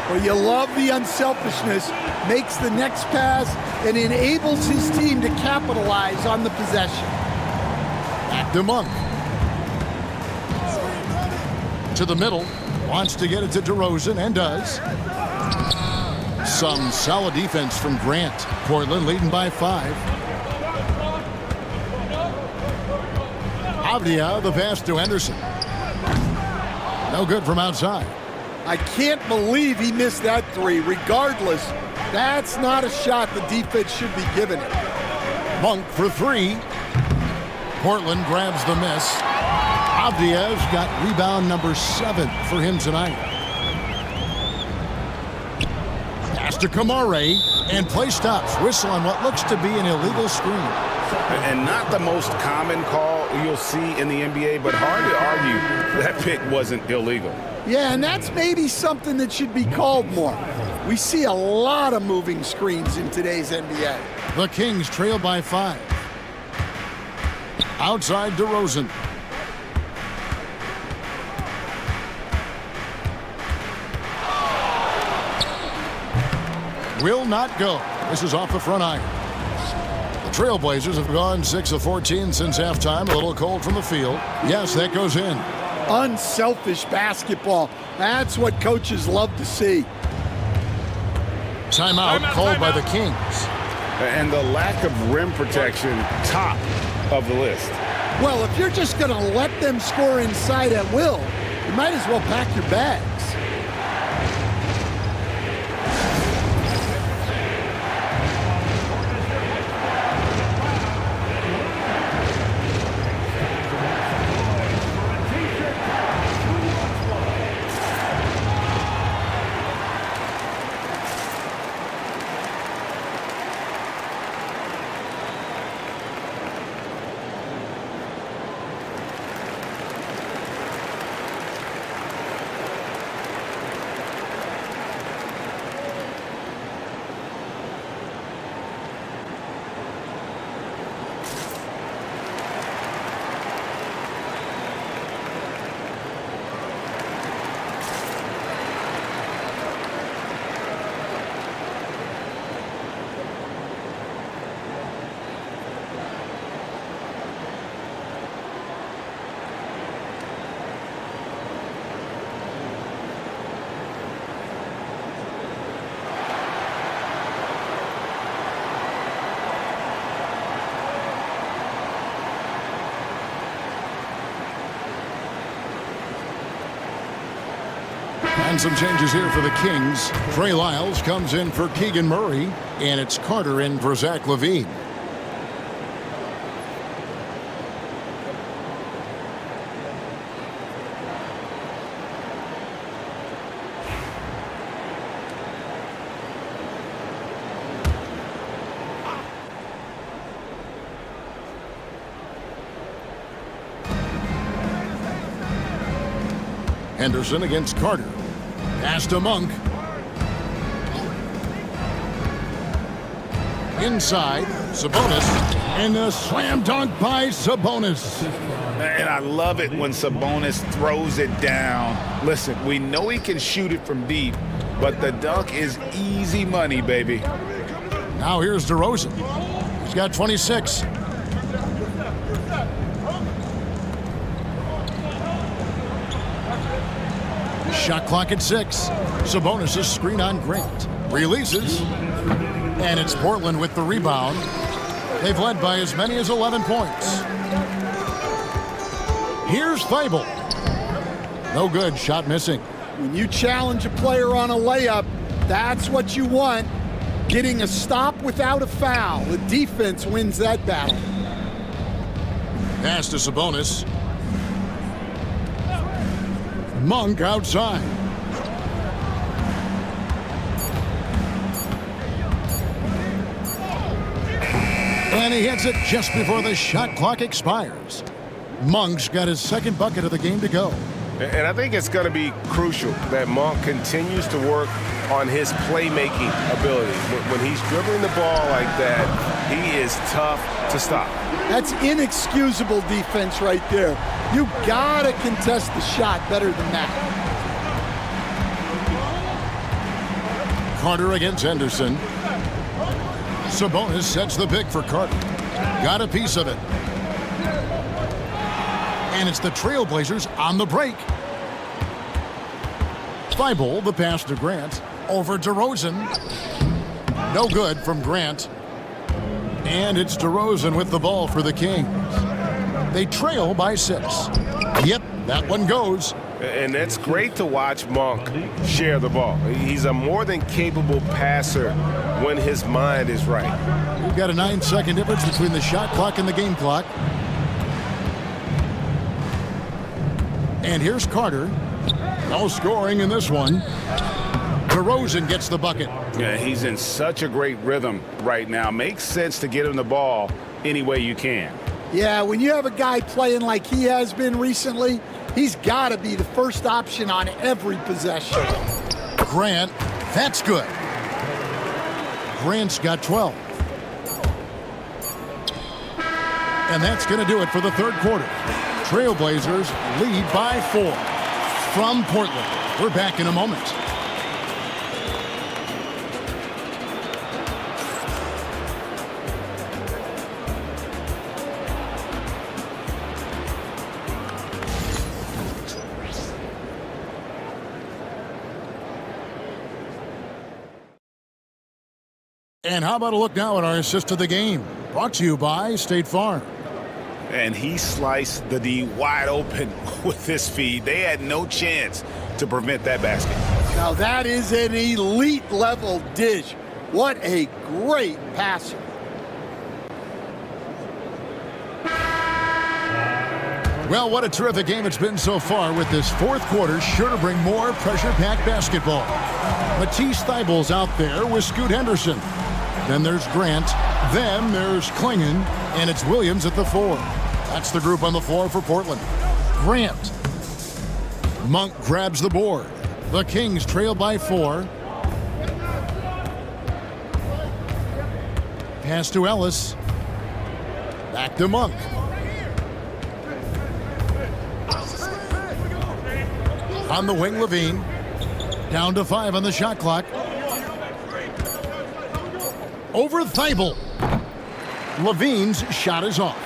Well, you love the unselfishness, makes the next pass, and enables his team to capitalize on the possession. Back to Monk. To the middle. Wants to get it to DeRozan, and does. Some solid defense from Grant. Portland leading by 5. Avdia, the pass to Henderson. No good from outside. I can't believe he missed that 3. Regardless, that's not a shot the defense should be giving it. Monk for 3. Portland grabs the miss. Avdia's got rebound number 7 for him tonight. Pass to Kamare, and play stops. Whistle on what looks to be an illegal screen. And not the most common call you'll see in the NBA, but hard to argue that pick wasn't illegal. Yeah, and that's maybe something that should be called more. We see a lot of moving screens in today's NBA. The Kings trail by 5. Outside DeRozan. Will not go. This is off the front iron. The Trailblazers have gone 6 of 14 since halftime. A little cold from the field. Yes, that goes in. Unselfish basketball. That's what coaches love to see. Timeout called by the Kings. And the lack of rim protection, top of the list. Well, if you're just going to let them score inside at will, you might as well pack your bags. And some changes here for the Kings. Trey Lyles comes in for Keegan Murray, and it's Carter in for Zach LaVine. Henderson against Carter. Pass to Monk. Inside, Sabonis. And a slam dunk by Sabonis. And I love it when Sabonis throws it down. Listen, we know he can shoot it from deep, but the dunk is easy money, baby. Now here's DeRozan. He's got 26. Shot clock at 6. Sabonis' screen on Grant. Releases. And it's Portland with the rebound. They've led by as many as 11 points. Here's Thibault. No good. Shot missing. When you challenge a player on a layup, that's what you want. Getting a stop without a foul. The defense wins that battle. Pass to Sabonis. Monk outside. And he hits it just before the shot clock expires. Monk's got his second bucket of the game to go. And I think it's going to be crucial that Monk continues to work on his playmaking ability. When he's dribbling the ball like that, he is tough to stop. That's inexcusable defense right there. You gotta contest the shot better than that. Carter against Henderson. Sabonis sets the pick for Carter. Got a piece of it. And it's the Trailblazers on the break. Thibault, the pass to Grant. Over DeRozan. No good from Grant. And it's DeRozan with the ball for the Kings. They trail by 6. Yep, that one goes. And that's great to watch Monk share the ball. He's a more than capable passer when his mind is right. We've got a 9-second difference between the shot clock and the game clock. And here's Carter. No scoring in this one. DeRozan gets the bucket. Yeah, he's in such a great rhythm right now. Makes sense to get him the ball any way you can. Yeah, when you have a guy playing like he has been recently, he's got to be the first option on every possession. Grant, that's good. Grant's got 12. And that's going to do it for the third quarter. Trailblazers lead by 4 from Portland. We're back in a moment. And how about a look now at our assist of the game? Brought to you by State Farm. And he sliced the D wide open with his feed. They had no chance to prevent that basket. Now that is an elite level dish. What a great passer. Well, what a terrific game it's been so far, with this fourth quarter sure to bring more pressure-packed basketball. Matisse Thybulle's out there with Scoot Henderson. Then there's Grant. Then there's Klingon. And it's Williams at the 4. That's the group on the floor for Portland. Grant. Monk grabs the board. The Kings trail by 4. Pass to Ellis. Back to Monk. On the wing, LaVine. Down to 5 on the shot clock. Over Thibault. LaVine's shot is off.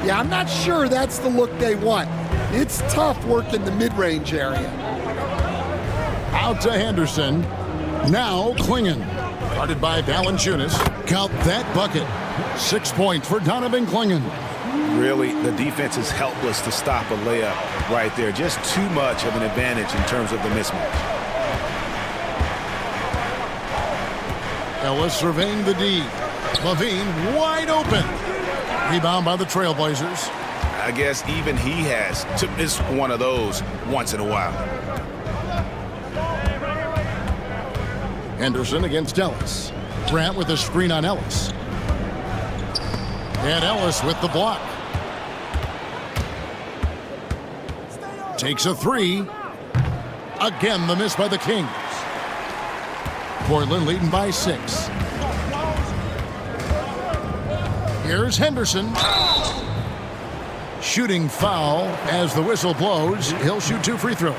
Yeah, I'm not sure that's the look they want. It's tough working the mid-range area. Out to Henderson. Now Klingon. Guarded by Valanciunas. Count that bucket. 6 points for Donovan Klingon. Really, the defense is helpless to stop a layup right there. Just too much of an advantage in terms of the mismatch. Ellis surveying the D. Levine wide open. Rebound by the Trailblazers. I guess even he has to miss one of those once in a while. Henderson against Ellis. Grant with a screen on Ellis. And Ellis with the block. Takes a three. Again, the miss by the Kings. Portland leading by 6. Here's Henderson. Shooting foul as the whistle blows. He'll shoot 2 free throws.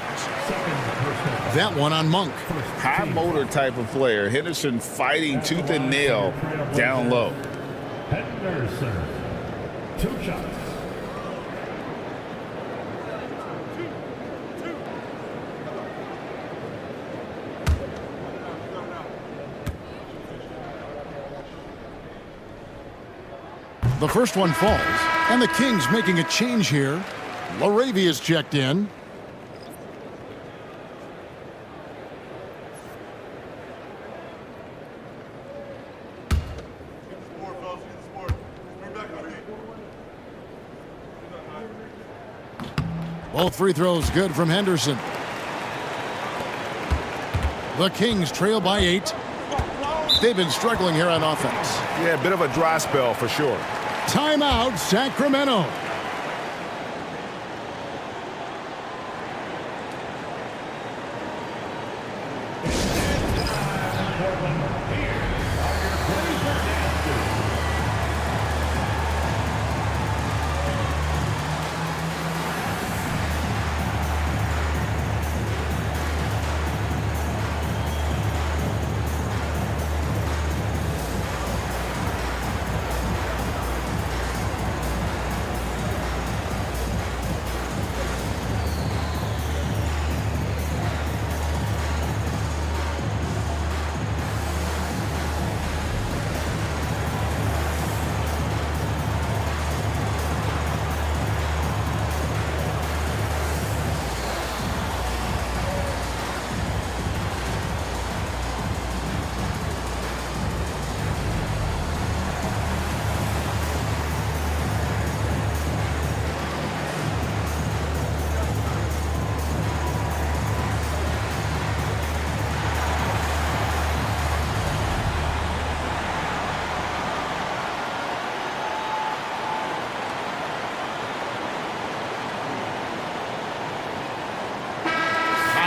That one on Monk. High motor type of player. Henderson fighting tooth and nail down low. Henderson. 2 shots. The first one falls, and the Kings making a change here. Laravia's checked in. Both free throws good from Henderson. The Kings trail by 8. They've been struggling here on offense. Yeah, a bit of a dry spell for sure. Timeout, Sacramento.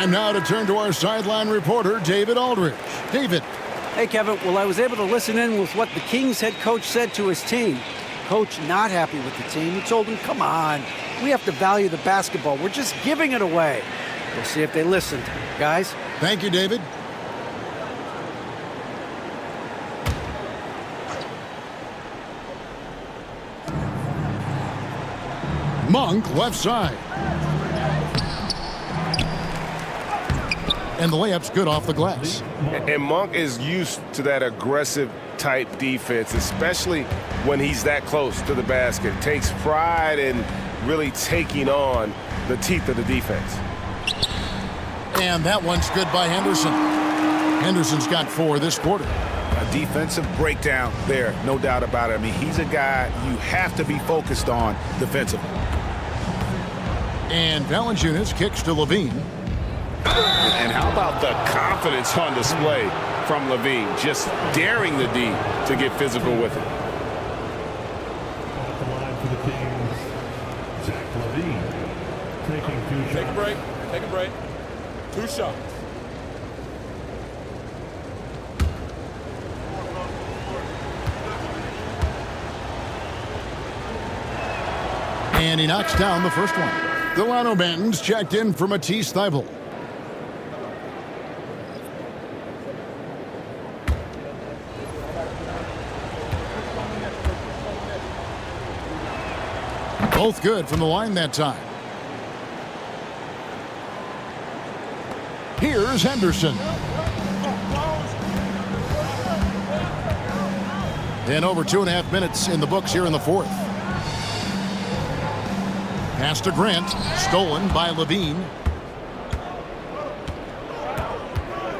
Time now to turn to our sideline reporter, David Aldridge. David. Hey, Kevin. Well, I was able to listen in with what the Kings head coach said to his team. Coach not happy with the team. He told them, come on, we have to value the basketball. We're just giving it away. We'll see if they listened. Guys? Thank you, David. Monk, left side. And the layup's good off the glass. And Monk is used to that aggressive type defense, especially when he's that close to the basket. Takes pride in really taking on the teeth of the defense. And that one's good by Henderson. Henderson's got 4 this quarter. A defensive breakdown there, no doubt about it. I mean, he's a guy you have to be focused on defensively. And Valanciunas kicks to Levine. And how about the confidence on display from Levine, just daring the D to get physical with it. At the line for the Kings, Zach Levine taking 2 shots. Take a break. Take a break. 2 shots. And he knocks down the first one. Delano Banton's checked in for Matisse Thybulle. Both good from the line that time. Here's Henderson. And over 2.5 minutes in the books here in the fourth. Pass to Grant, stolen by Levine.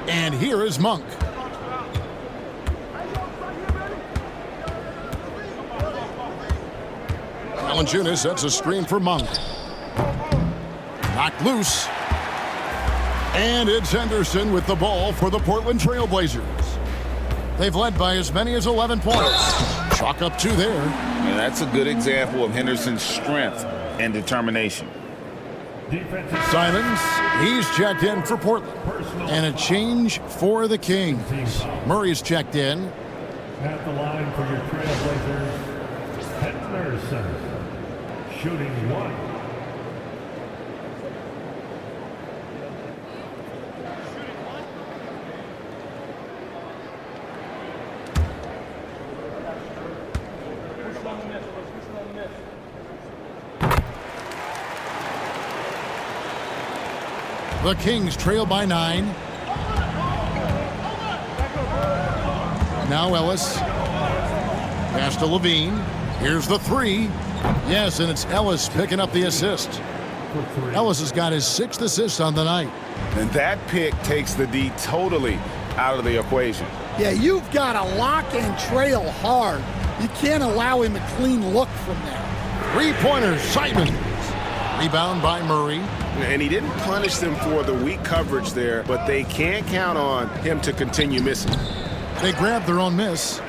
And here is Monk. Valanciunas sets a screen for Monk. Knocked loose. And it's Henderson with the ball for the Portland Trail Blazers. They've led by as many as 11 points. Chalk up 2 there. And that's a good example of Henderson's strength and determination. Simons, he's checked in for Portland. And a change for the Kings. Murray's checked in. At the line for your Trailblazers, Henderson, shooting 1. The Kings trail by 9. Now Ellis. Pass to Levine. Here's the 3. Yes, and it's Ellis picking up the assist. Ellis has got his 6th assist on the night. And that pick takes the D totally out of the equation. Yeah, you've got to lock and trail hard. You can't allow him a clean look from there. 3-pointer, Simons. Rebound by Murray. And he didn't punish them for the weak coverage there, but they can't count on him to continue missing. They grab their own miss.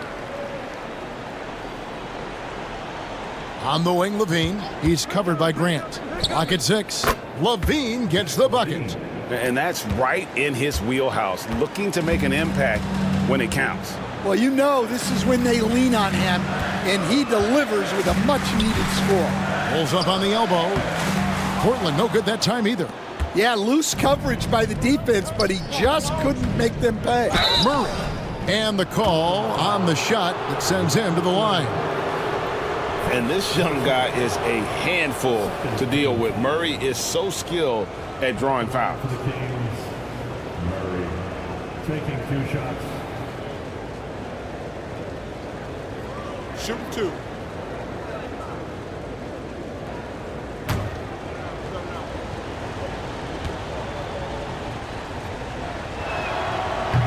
On the wing, Levine. He's covered by Grant. Clock at 6. Levine gets the bucket. And that's right in his wheelhouse, looking to make an impact when it counts. Well, you know this is when they lean on him, and he delivers with a much-needed score. Pulls up on the elbow. Portland no good that time either. Yeah, loose coverage by the defense, but he just couldn't make them pay. Murray. And the call on the shot that sends him to the line. And this young guy is a handful to deal with. Murray is so skilled at drawing fouls. The Kings, Murray taking 2 shots. Shoot 2.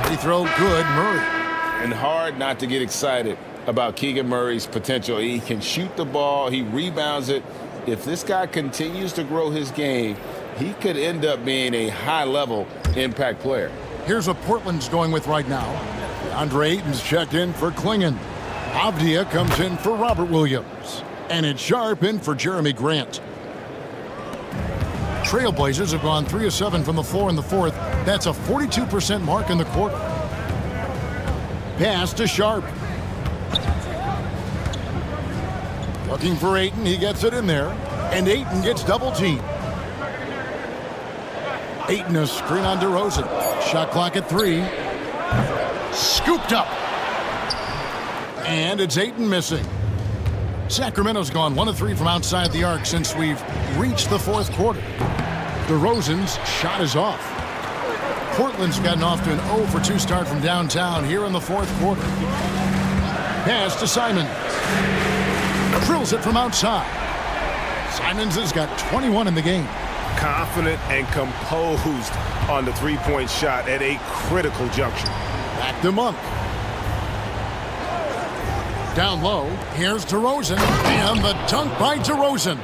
Free throw good, Murray. And hard not to get excited about Keegan Murray's potential. He can shoot the ball. He rebounds it. If this guy continues to grow his game, he could end up being a high-level impact player. Here's what Portland's going with right now. Andre Ayton's checked in for Klingon. Avdia comes in for Robert Williams. And it's Sharp in for Jeremy Grant. Trailblazers have gone 3 of 7 from the floor in the 4th. That's a 42% mark in the quarter. Pass to Sharp. Looking for Ayton. He gets it in there. And Ayton gets double teamed. Ayton a screen on DeRozan. Shot clock at 3. Scooped up. And it's Ayton missing. Sacramento's gone 1 of 3 from outside the arc since we've reached the 4th quarter. DeRozan's shot is off. Portland's gotten off to an 0 for 2 start from downtown here in the 4th quarter. Pass to Simons. Drills it from outside. Simons has got 21 in the game. Confident and composed on the 3-point shot at a critical juncture. Back to Monk. Down low, here's DeRozan, and the dunk by DeRozan.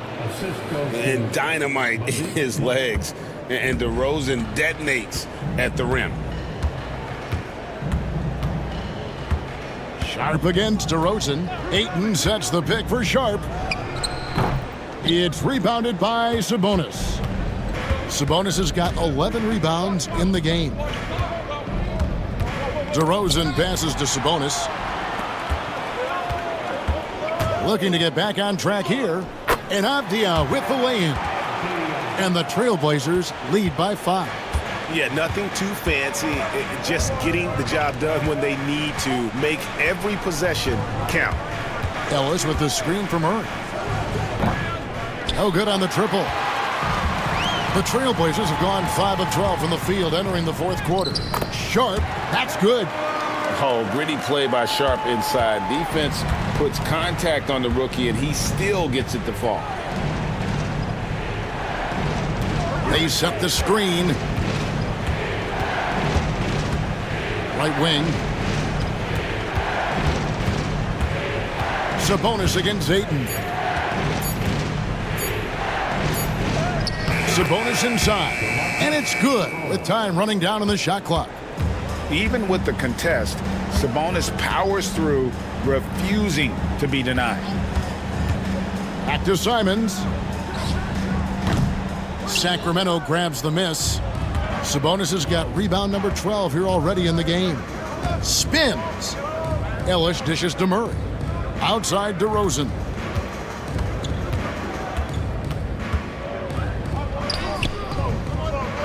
And dynamite in his legs. And DeRozan detonates at the rim. Sharp against DeRozan. Ayton sets the pick for Sharp. It's rebounded by Sabonis. Sabonis has got 11 rebounds in the game. DeRozan passes to Sabonis. Looking to get back on track here. And Avdia with the lay-in. And the Trailblazers lead by 5. Yeah, nothing too fancy. Just getting the job done when they need to. Make every possession count. Ellis with the screen from Murray. No good on the triple. The Trailblazers have gone 5 of 12 from the field entering the 4th quarter. Sharp, that's good. Oh, gritty play by Sharp inside. Defense puts contact on the rookie, and he still gets it to fall. They set the screen. Right wing. Sabonis against Ayton. Sabonis inside. And it's good with time running down on the shot clock. Even with the contest, Sabonis powers through, refusing to be denied. Back to Simons. Sacramento grabs the miss. Sabonis has got rebound number 12 here already in the game. Spins. Ellis dishes to Murray. Outside DeRozan.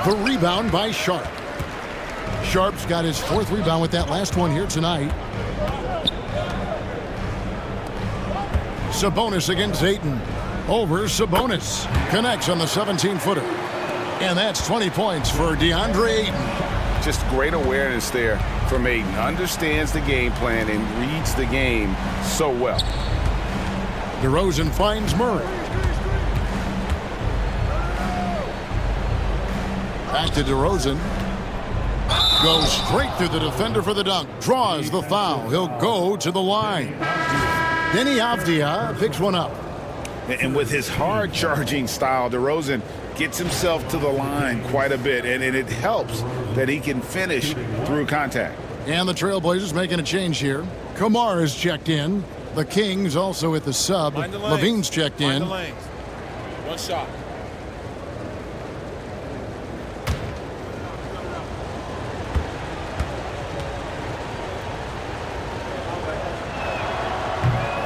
The rebound by Sharp. Sharp's got his 4th rebound with that last one here tonight. Sabonis against Ayton. Over Sabonis. Connects on the 17-footer. And that's 20 points for DeAndre Ayton. Just great awareness there from Ayton. Understands the game plan and reads the game so well. DeRozan finds Murray. Back to DeRozan. Goes straight through the defender for the dunk. Draws the foul. He'll go to the line. Denny Avdia picks one up. And with his hard-charging style, DeRozan gets himself to the line quite a bit, and it helps that he can finish through contact. And the Trailblazers making a change here. Kamar is checked in. The Kings also at the sub. Levine's checked in. One shot.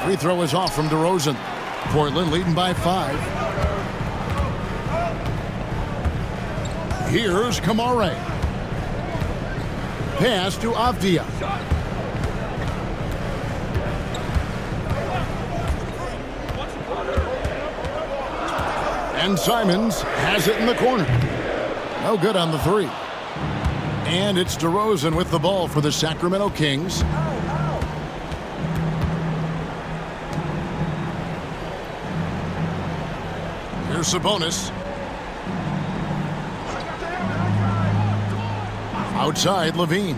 Free throw is off from DeRozan. Portland leading by 5. Here's Kamare. Pass to Avdia. And Simons has it in the corner. No good on the 3. And it's DeRozan with the ball for the Sacramento Kings. Here's Sabonis. Outside, Levine.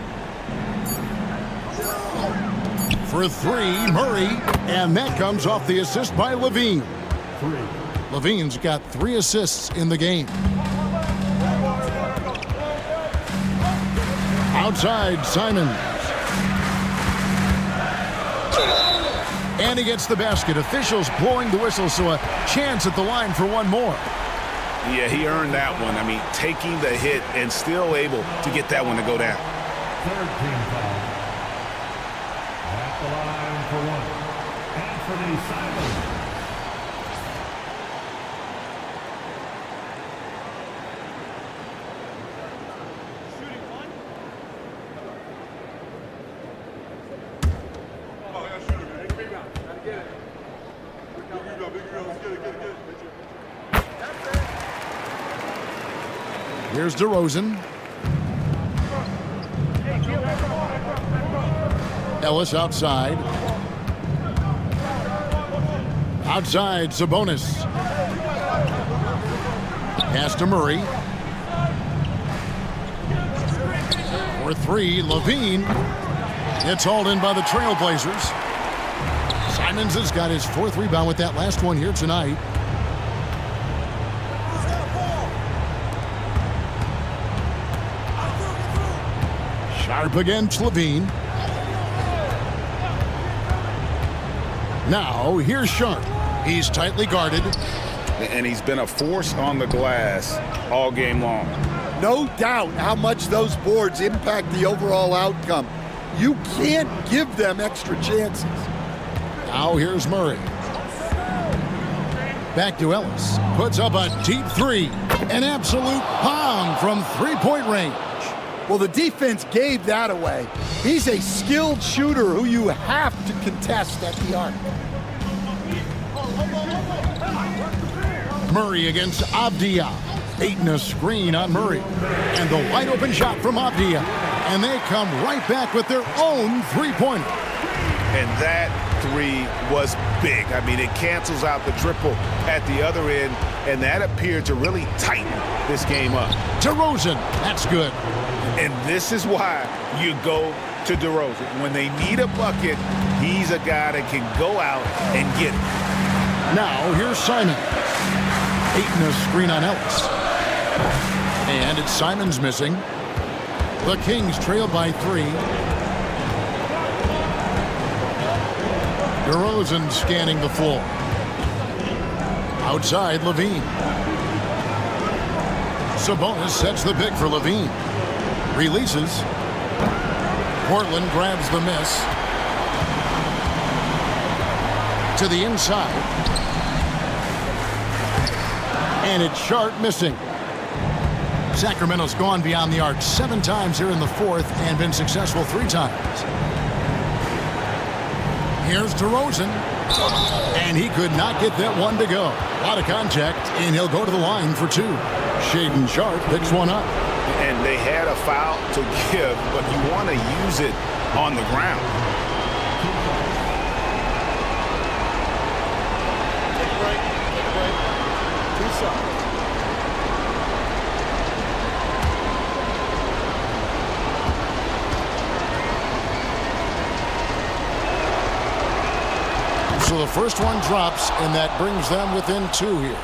For 3, Murray. And that comes off the assist by Levine. Levine's got 3 assists in the game. Outside, Simons. And he gets the basket. Officials blowing the whistle, so a chance at the line for one more. Yeah, he earned that one. I mean, taking the hit and still able to get that one to go down. 13 foul. At the line for 1. Anthony Simons. Here's DeRozan. Ellis outside. Outside, Sabonis. Pass to Murray. For 3, Levine. It's hauled in by the Trailblazers. Simons has got his 4th rebound with that last one here tonight. Sharp against Levine. Now, here's Sharp. He's tightly guarded. And he's been a force on the glass all game long. No doubt how much those boards impact the overall outcome. You can't give them extra chances. Now here's Murray. Back to Ellis. Puts up a deep 3. An absolute bomb from 3-point range. Well, the defense gave that away. He's a skilled shooter who you have to contest at the arc. Murray against Avdia. Ayton a screen on Murray. And the wide open shot from Avdia. And they come right back with their own 3-pointer. And that 3 was big. I mean, it cancels out the triple at the other end, and that appeared to really tighten this game up. DeRozan, that's good. And this is why you go to DeRozan. When they need a bucket, he's a guy that can go out and get it. Now here's Simon. Ayton a screen on Ellis. And it's Simons missing. The Kings trail by 3. DeRozan scanning the floor. Outside, Levine. Sabonis sets the pick for Levine. Releases. Portland grabs the miss. To the inside. And it's Sharp missing. Sacramento's gone beyond the arc 7 times here in the 4th and been successful 3 times. Here's DeRozan. And he could not get that one to go. A lot of contact, and he'll go to the line for 2. Shaedon Sharp picks one up. And they had a foul to give, but you want to use it on the ground. Take a break. Take a break. 2 shots. So the first one drops, and that brings them within 2 here.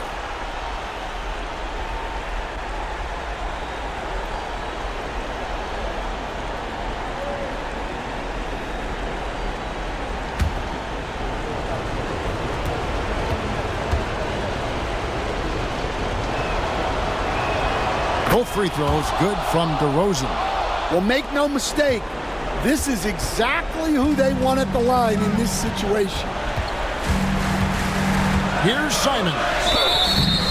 Both free throws good from DeRozan. Well, make no mistake, this is exactly who they want at the line in this situation. Here's Simons.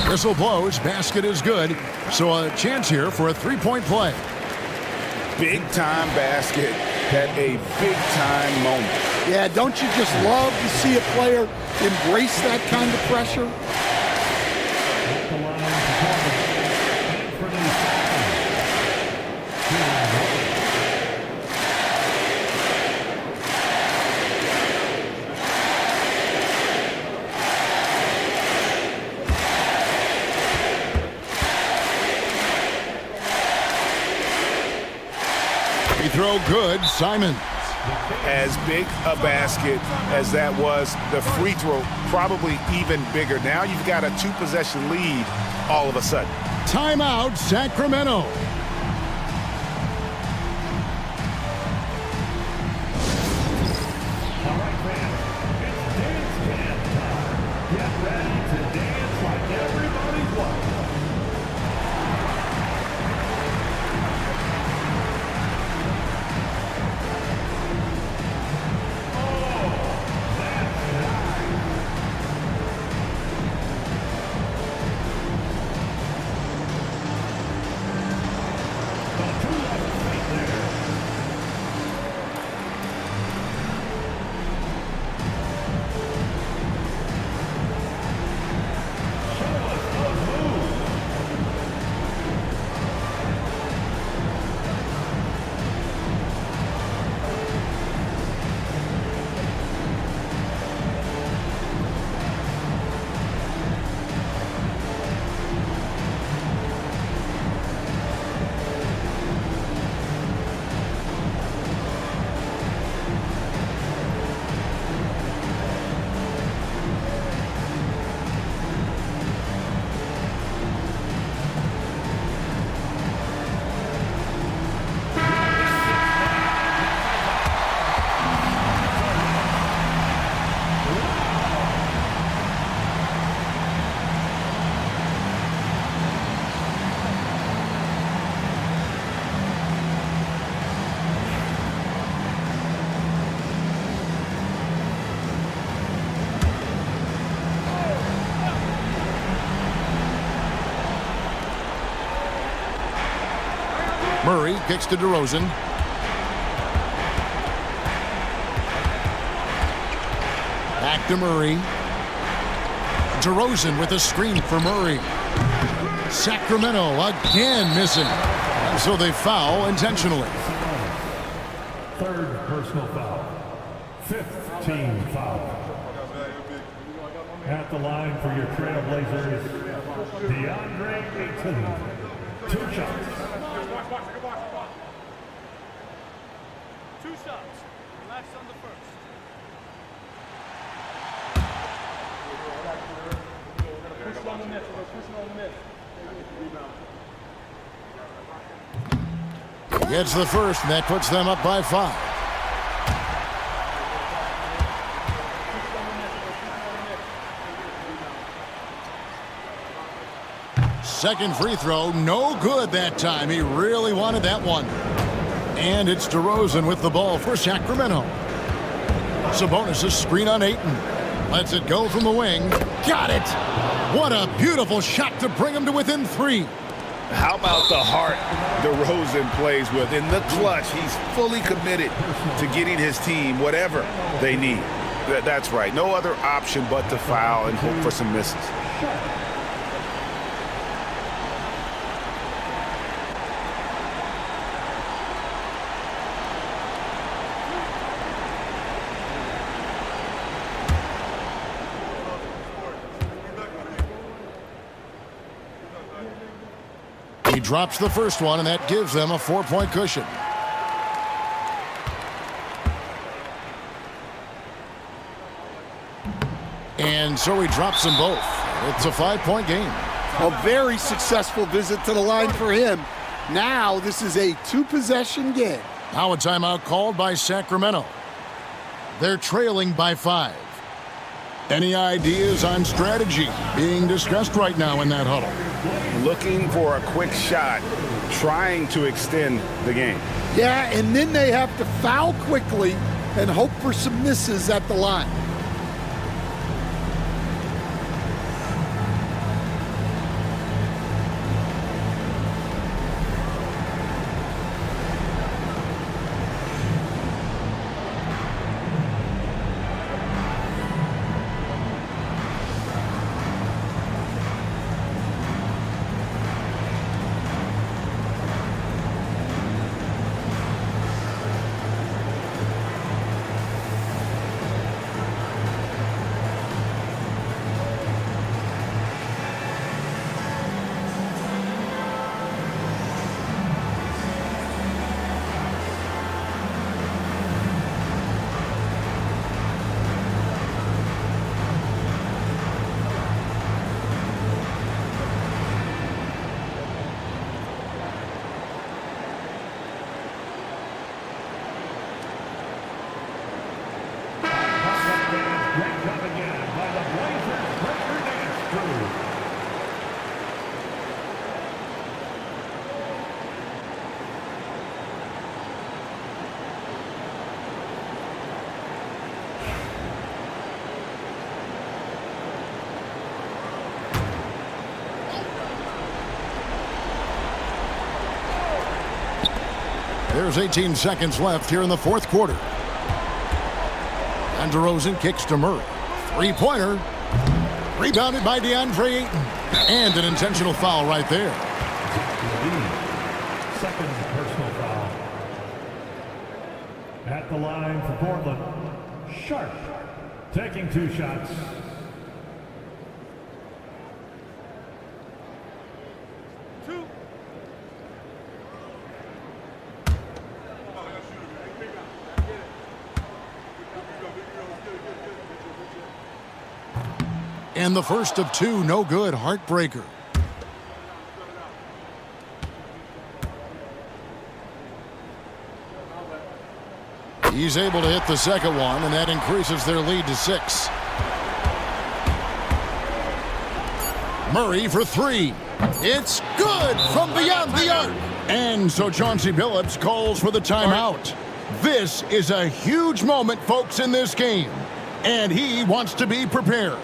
Whistle blows, basket is good. So a chance here for a 3-point play. Big-time basket at a big-time moment. Yeah, don't you just love to see a player embrace that kind of pressure? At the line for Anthony Free throw good, Simons. As big a basket as that was, the free throw probably even bigger. Now you've got a 2-possession lead all of a sudden. Timeout, Sacramento. All right, fans, it's dance camp time. Get ready to dance like everybody's watching. Murray kicks to DeRozan. Back to Murray. DeRozan with a screen for Murray. Sacramento again missing. And so they foul intentionally. 3rd personal foul. 5th team foul. At the line for your Trailblazers, DeAndre Ayton. 2 shots. 2 shots. Relax on the first. Push on the miss. Push on the miss. Rebound. Gets the first, and that puts them up by 5. Second free throw, no good that time. He really wanted that one. And it's DeRozan with the ball for Sacramento. Sabonis' screen on Ayton. Lets it go from the wing. Got it! What a beautiful shot to bring him to within 3. How about the heart DeRozan plays with? In the clutch, he's fully committed to getting his team whatever they need. That's right. No other option but to foul and hope for some misses. He drops the first one, and that gives them a 4-point cushion. And so he drops them both. It's a 5-point game. A very successful visit to the line for him. Now this is a 2-possession game. Now a timeout called by Sacramento. They're trailing by 5. Any ideas on strategy being discussed right now in that huddle? Looking for a quick shot, trying to extend the game. Yeah, and then they have to foul quickly and hope for some misses at the line. There's 18 seconds left here in the fourth quarter. And DeRozan kicks to Murray. 3-pointer. Rebounded by DeAndre Ayton. And an intentional foul right there. Second personal foul. At the line for Portland, Sharp taking 2 shots. And the first of 2, no good, heartbreaker. He's able to hit the second one, and that increases their lead to 6. Murray for 3. It's good from beyond the arc. And so Chauncey Billups calls for the timeout. This is a huge moment, folks, in this game. And he wants to be prepared.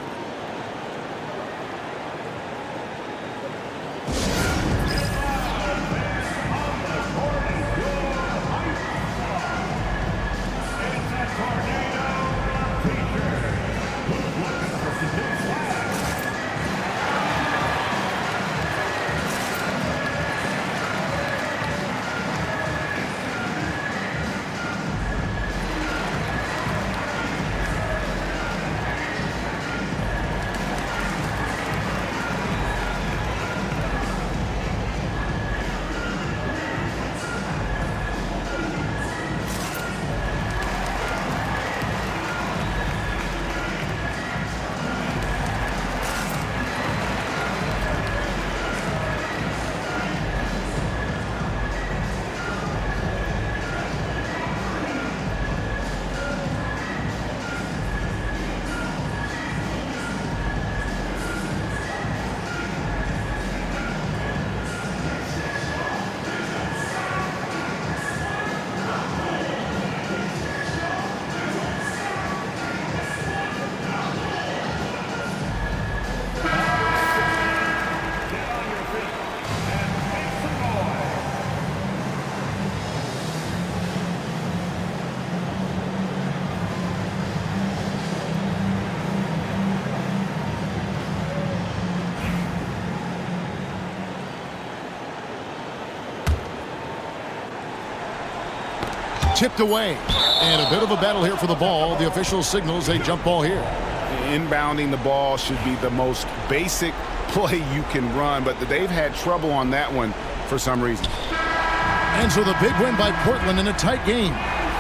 Tipped away. And a bit of a battle here for the ball. The official signals a jump ball here. Inbounding the ball should be the most basic play you can run, but they've had trouble on that one for some reason. And so the big win by Portland in a tight game.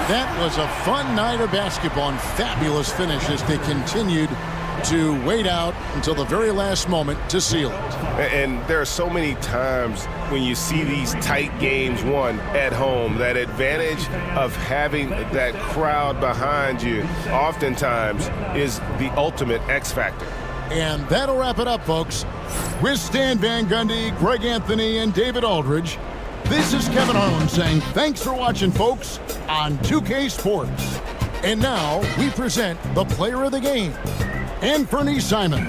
That was a fun night of basketball and fabulous finish as they continued to wait out until the very last moment to seal it. And there are so many times when you see these tight games won at home, that advantage of having that crowd behind you oftentimes is the ultimate X factor. And that'll wrap it up, folks. With Stan Van Gundy, Greg Anthony, and David Aldridge, this is Kevin Harlan saying thanks for watching, folks, on 2K Sports. And now we present the player of the game, Anthony Simon.